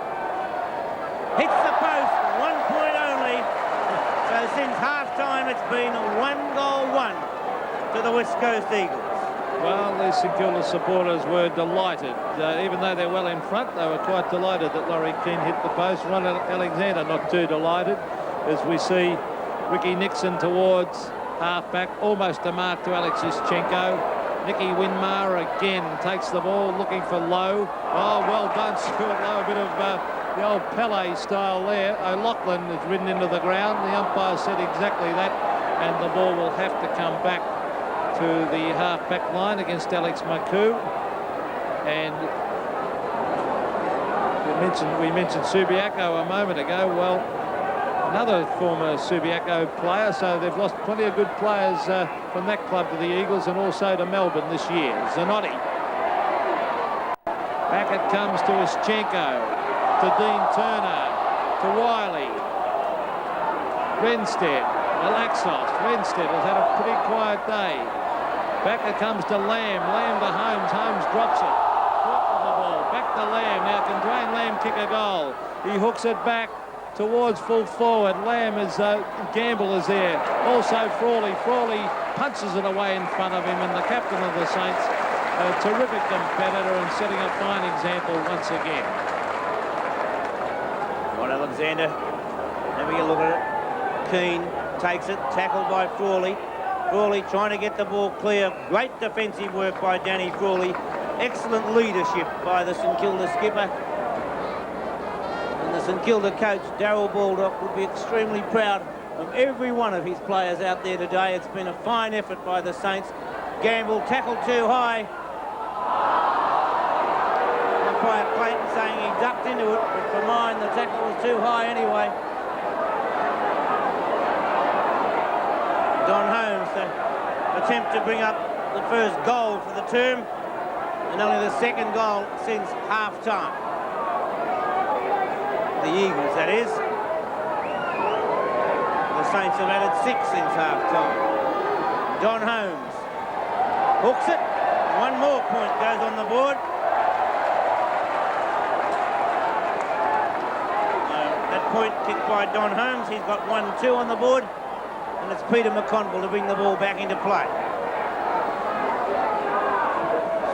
hits the post, 1 point only. So since half-time it's been a 1-goal-1 to the West Coast Eagles. Well, the St Kilda supporters were delighted. Even though they're well in front, they were quite delighted that Laurie Keane hit the post. Ron Alexander not too delighted, as we see Ricky Nixon towards half-back, almost a mark to Alexis Chenko. Nicky Winmar again takes the ball, looking for Lowe. Oh, well done, Stuart Lowe. A bit of the old Pele style there. O'Loughlin has ridden into the ground. The umpire said exactly that, and the ball will have to come back to the half-back line against Alex Maku. And we mentioned Subiaco a moment ago. Well, another former Subiaco player, so they've lost plenty of good players from that club to the Eagles and also to Melbourne this year. Zanotti. Back it comes to Ischenko, to Dean Turner, to Wiley. Renstead, Alaxos. Renstead has had a pretty quiet day. Back it comes to Lamb. Lamb to Holmes. Holmes drops it. Caught with the ball. Back to Lamb. Now can Dwayne Lamb kick a goal? He hooks it back towards full forward. Lamb is Gamble is there. Also Frawley. Frawley punches it away in front of him, and the captain of the Saints, a terrific competitor and setting a fine example once again. Ron Alexander having a look at it. Keane takes it, tackled by Frawley. Frawley trying to get the ball clear. Great defensive work by Danny Frawley. Excellent leadership by the St Kilda skipper. And the St Kilda coach, Darryl Baldock, would be extremely proud of every one of his players out there today. It's been a fine effort by the Saints. Gamble tackled too high. Umpire Clayton saying he ducked into it, but for mine the tackle was too high anyway. Don Holmes to attempt to bring up the first goal for the term, and only the second goal since half-time. The Eagles, that is. The Saints have added 6 since half-time. Don Holmes hooks it. 1 more point goes on the board. That point kicked by Don Holmes. He's got 1-2 on the board. And it's Peter McConville to bring the ball back into play.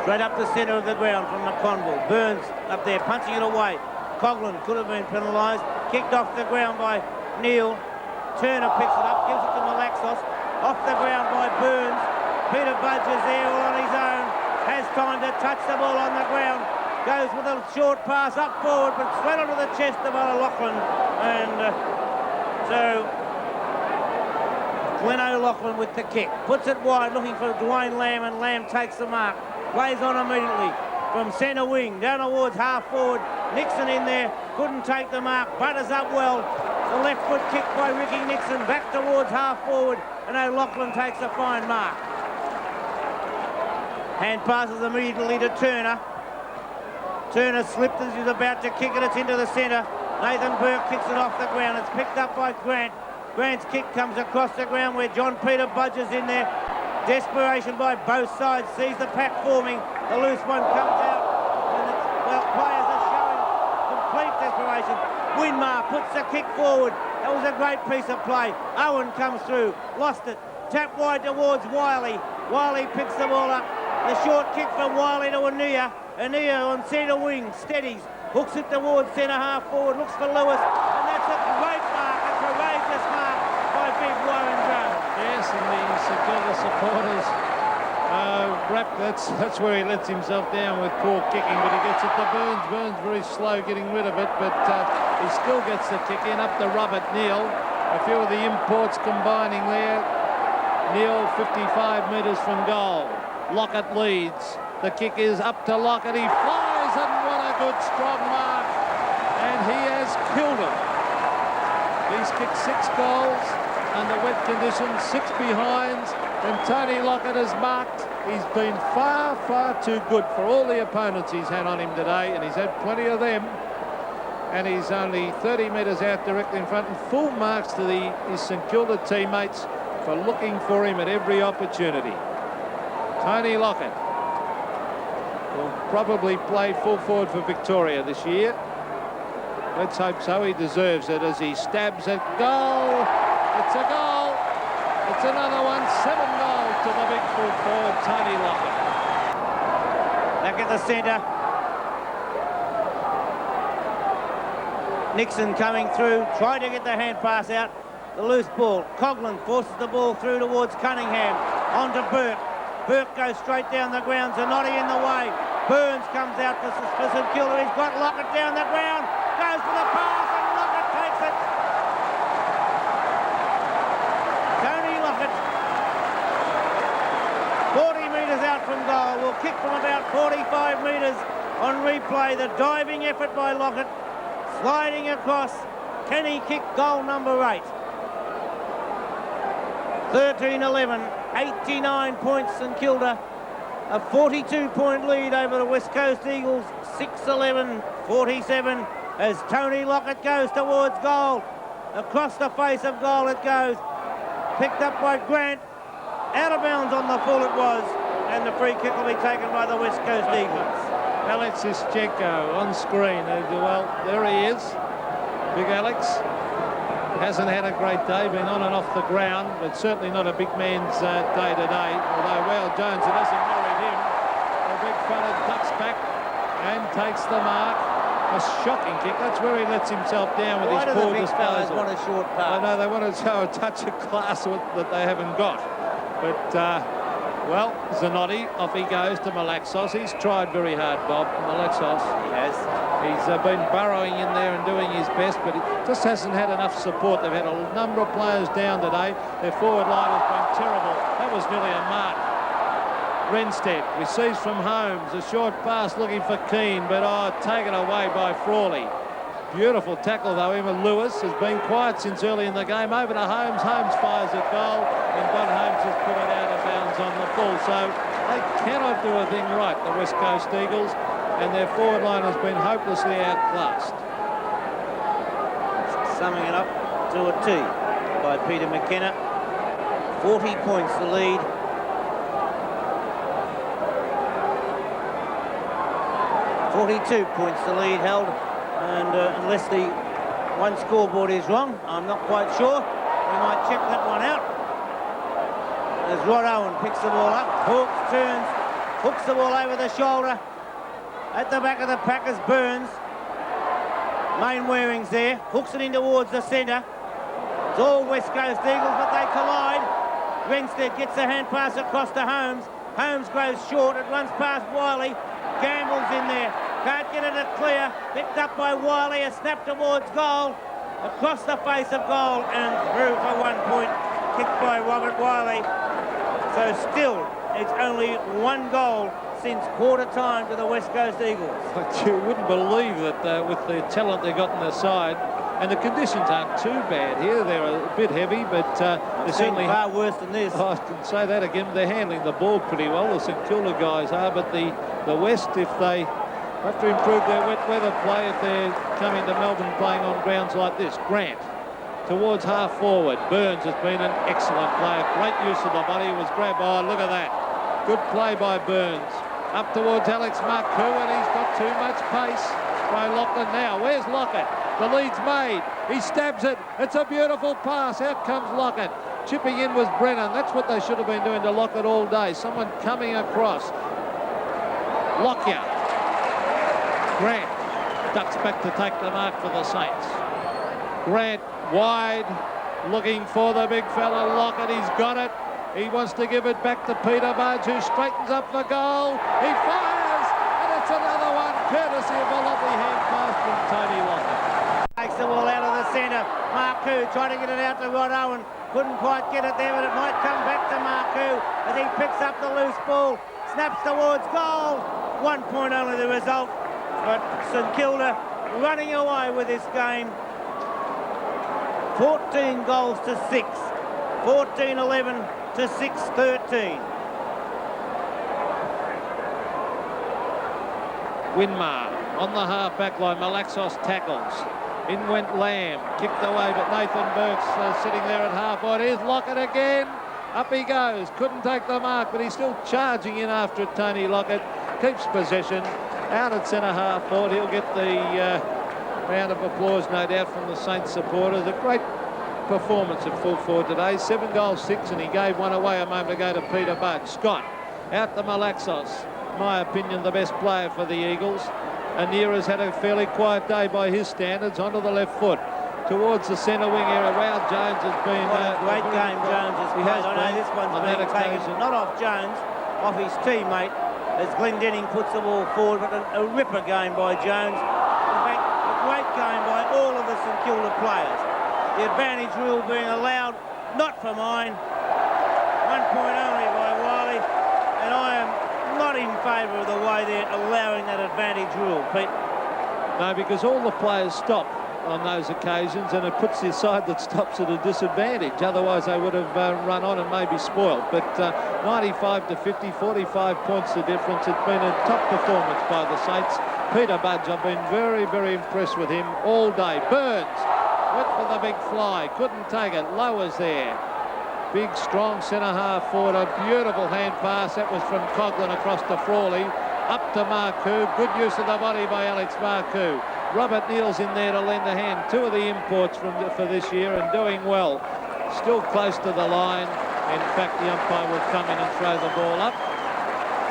Straight up the centre of the ground from McConville. Burns up there punching it away. Coughlin could have been penalised. Kicked off the ground by Neil. Turner picks it up, gives it to Malaxos. Off the ground by Burns. Peter Budge is there all on his own. Has time to touch the ball on the ground. Goes with a short pass up forward, but straight onto the chest of O'Loughlin. And so Glenn O'Loughlin with the kick. Puts it wide, looking for Dwayne Lamb, and Lamb takes the mark. Plays on immediately from centre wing, down towards half forward. Nixon in there, couldn't take the mark. Butters up well. The left foot kick by Ricky Nixon back towards half forward, and O'Loughlin takes a fine mark. Hand passes immediately to Turner. Turner slipped as he's about to kick it. It's into the centre. Nathan Burke kicks it off the ground. It's picked up by Grant. Grant's kick comes across the ground where John Peter Budges in there. Desperation by both sides. Sees the pack forming. The loose one comes out. And it's, well, players are showing complete desperation. Winmar puts the kick forward. That was a great piece of play. Owen comes through. Lost it. Tap wide towards Wiley. Wiley picks the ball up. The short kick from Wiley to Ania. Ania on centre wing. Steadies. Hooks it towards centre half forward. Looks for Lewis. And that's a great mark. A courageous mark by big Warren Jones. Yes, and the St Kilda supporters that's where he lets himself down with poor kicking, but he gets it to Burns. Burns very slow getting rid of it, but he still gets the kick in up the rub at Neil. A few of the imports combining there. Neil 55 metres from goal. Lockett leads. The kick is up to Lockett. He flies, and what a good strong mark. And he has killed him. He's kicked 6 goals under wet conditions, 6 behinds, and Tony Lockett has marked. He's been far, far too good for all the opponents he's had on him today, and he's had plenty of them. And he's only 30 metres out directly in front, and full marks to his St Kilda teammates for looking for him at every opportunity. Tony Lockett will probably play full forward for Victoria this year. Let's hope so. He deserves it as he stabs at goal. It's a goal. It's another one. 7 goals to the big full forward, Tony Lockett. Back at the centre. Nixon coming through, trying to get the hand pass out. The loose ball. Coghlan forces the ball through towards Cunningham. On to Burke. Burke goes straight down the ground. Zanotti in the way. Burns comes out for St Kilda. He's got Lockett down the ground. Goes for the pass, and Lockett takes it. Tony Lockett, 40 metres out from goal, will kick from about 45 metres on replay. The diving effort by Lockett, sliding across. Can he kick goal number 8? 13-11, 89 points St Kilda. A 42-point lead over the West Coast Eagles, 6-11, 47, as Tony Lockett goes towards goal. Across the face of goal it goes. Picked up by Grant. Out of bounds on the full it was. And the free kick will be taken by the West Coast Eagles. Alex Ischenko on screen. Well, there he is. Big Alex. Hasn't had a great day, been on and off the ground, but certainly not a big man's day today. Although, well, Jones, it doesn't worry him. The big fella ducks back and takes the mark. A shocking kick. That's where he lets himself down with his poor disposal. Want a short pass? I know they want to show a touch of class that they haven't got. But, well, Zanotti, off he goes to Malaxos. He's tried very hard, Bob. Malaxos. He has. He's been burrowing in there and doing his best, but he just hasn't had enough support. They've had a number of players down today. Their forward line has been terrible. That was nearly a mark. Renstead receives from Holmes. A short pass looking for Keane, but taken away by Frawley. Beautiful tackle, though. Emma Lewis has been quiet since early in the game. Over to Holmes. Holmes fires a goal, and Don Holmes has put it out of bounds on the full. So they cannot do a thing right, the West Coast Eagles, and their forward line has been hopelessly outclassed. Summing it up to a T by Peter McKenna. 40 points the lead. .42 points the lead held, and unless the one scoreboard is wrong, I'm not quite sure. We might check that one out. As Rod Owen picks the ball up, hooks, turns, hooks the ball over the shoulder. At the back of the pack is Burns. Mainwaring's there, hooks it in towards the centre. It's all West Coast Eagles, but they collide. Renstead gets the hand pass across to Holmes. Holmes goes short, it runs past Wiley. Gamble's in there, can't get it clear. Picked up by Wiley, a snap towards goal. Across the face of goal and through for 1 point. Kicked by Robert Wiley. So still, it's only 1 goal since quarter time to the West Coast Eagles. But you wouldn't believe that with the talent they got in their side, and the conditions aren't too bad here. They're a bit heavy, but they're certainly far worse than this. Oh, I can say that again. They're handling the ball pretty well, the St Kilda guys are, but the West, if they have to improve their wet weather play, if they're coming to Melbourne playing on grounds like this. Grant towards half forward. Burns has been an excellent player. Great use of the body. Was grabbed. Oh, look at that. Good play by Burns. Up towards Alex Marcoux, and he's got too much pace. By Lockett now. Where's Lockett? The lead's made. He stabs it. It's a beautiful pass. Out comes Lockett. Chipping in was Brennan. That's what they should have been doing to Lockett all day. Someone coming across. Lockyer. Grant ducks back to take the mark for the Saints. Grant wide, looking for the big fella Lockett. He's got it. He wants to give it back to Peter Budge, who straightens up for goal. He fires, and it's another one, courtesy of a lovely hand pass from Tony Lockett. Takes the ball out of the centre. Marcoux trying to get it out to Rod Owen. Couldn't quite get it there, but it might come back to Marcoux as he picks up the loose ball. Snaps towards goal. 1 point only the result. But St Kilda running away with this game. 14 goals to 6. 14-11 to 6-13. Winmar on the half-back line. Malaxos tackles. In went Lamb. Kicked away, but Nathan Burke's sitting there at half-wide. Here's Lockett again. Up he goes. Couldn't take the mark, but he's still charging in after it, Tony Lockett. Keeps possession. Out at centre-half forward. He'll get the round of applause, no doubt, from the Saints supporters. A great performance at full forward today. 7 goals, 6, and he gave one away a moment ago to Peter Budge. Scott out to Malaxos. My opinion, the best player for the Eagles. Anira's had a fairly quiet day by his standards. Onto the left foot towards the centre wing area. Wow, Jones has been a great game. Jones has played. I know this one's been taken not off Jones, off his teammate, as Glendenning puts the ball forward, but a ripper game by Jones. In fact, a great game by all of the St Kilda players. The advantage rule being allowed, not for mine. 1 point only by Wiley, and I am not in favour of the way they're allowing that advantage rule, Pete. No, because all the players stop on those occasions, and it puts the side that stops at a disadvantage. Otherwise, they would have run on and maybe spoiled. But 95 to 50, 45 points the difference. It's been a top performance by the Saints. Peter Budge, I've been very, very impressed with him all day. Burns went for the big fly, couldn't take it. Lowers there. Big, strong centre-half forward. A beautiful hand pass. That was from Coughlin across to Frawley. Up to Marcoux. Good use of the body by Alex Marcoux. Robert Neal's in there to lend a hand. 2 of the imports for this year and doing well. Still close to the line. In fact, the umpire will come in and throw the ball up.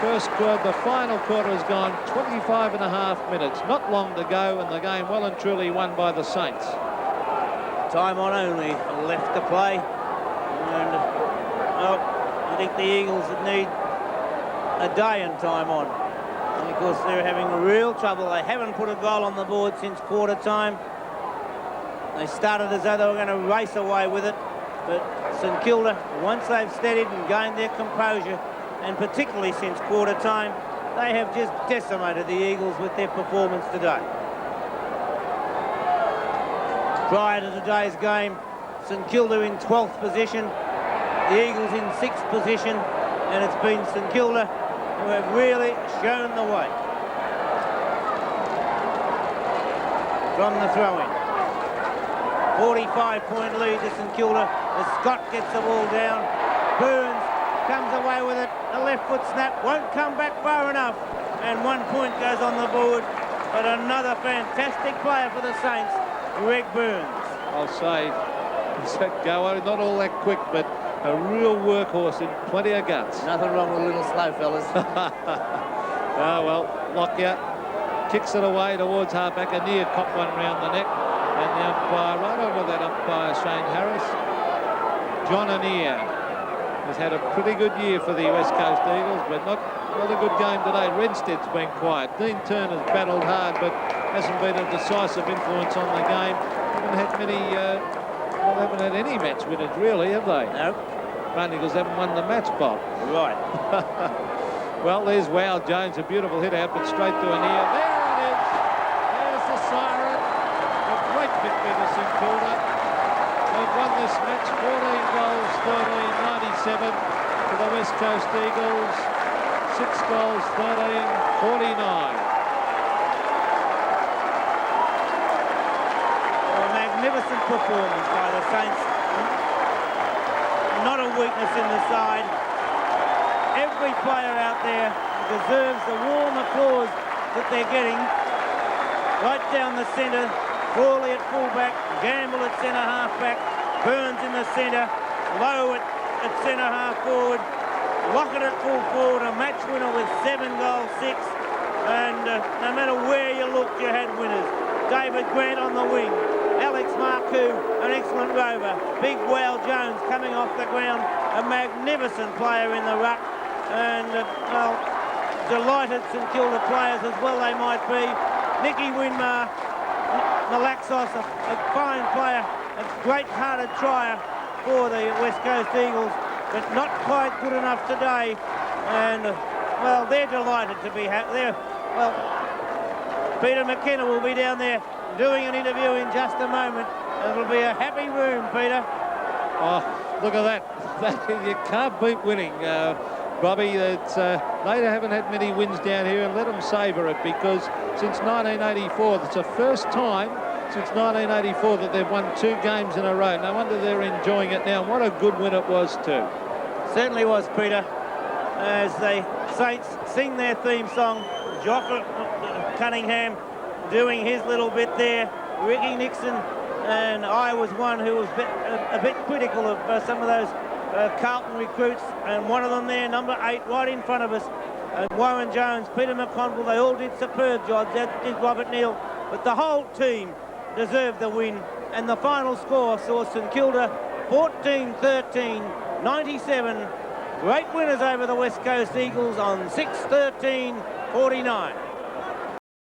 First quarter, the final quarter has gone 25.5 minutes. Not long to go, and the game well and truly won by the Saints. Time on only left to play. And well, I think the Eagles need a day in time on. And of course, they're having real trouble. They haven't put a goal on the board since quarter time. They started as though they were going to race away with it. But St Kilda, once they've steadied and gained their composure, and particularly since quarter time, they have just decimated the Eagles with their performance today. Prior to today's game, St Kilda in 12th position, the Eagles in 6th position, and it's been St Kilda who have really shown the way. From the throw-in. 45-point lead to St Kilda as Scott gets the ball down. Burns comes away with it. A left foot snap won't come back far enough, and 1 point goes on the board. But another fantastic player for the Saints, Greg Burns. I'll say, he's that goer, not all that quick, but a real workhorse in plenty of guts. Nothing wrong with a little slow, fellas. Oh, well, Lockyer kicks it away towards halfback. A near cop one round the neck. And the umpire, right over that umpire, Shane Harris. John Anir has had a pretty good year for the West Coast Eagles, but not a good game today. Redstead's been quiet. Dean Turner's battled hard, but hasn't been a decisive influence on the game. Haven't had any match winners, really, have they? No. Only because they haven't won the match, Bob. Right. Well, there's Wow Jones, a beautiful hit out, but straight to an ear. There it is. There's the siren. A great victory to St. Kilda. They've won this match 14 goals, 13-97 to the West Coast Eagles. 6 goals, 13-49. Magnificent performance by the Saints. Not a weakness in the side. Every player out there deserves the warm applause that they're getting. Right down the centre, Crawley at fullback, Gamble at centre half-back, Burns in the centre, Lowe at centre half forward, Lockett at full forward, a match winner with 7 goals, 6. And no matter where you looked, you had winners. David Grant on the wing. Alex Marcoux, an excellent rover. Big Wow Jones coming off the ground, a magnificent player in the ruck. And, well, delighted St Kilda players as well they might be. Nicky Winmar, Malaxos, a fine player, a great-hearted trier for the West Coast Eagles, but not quite good enough today. And, well, they're delighted to be there. Well, Peter McKenna will be down there doing an interview in just a moment. It'll be a happy room, Peter. Oh, look at that. You can't beat winning, Bobby. It's, they haven't had many wins down here, and let them savour it, because since 1984, it's the first time since 1984 that they've won 2 games in a row. No wonder they're enjoying it now. What a good win it was too. Certainly was, Peter. As the Saints sing their theme song, Jock Cunningham doing his little bit there. Ricky Nixon, and I was one who was a bit critical of some of those Carlton recruits, and one of them there, number 8, right in front of us, Warren Jones, Peter McConville, they all did superb jobs, as did Robert Neal, but the whole team deserved the win, and the final score saw St Kilda 14-13, 97, great winners over the West Coast Eagles on 6-13-49.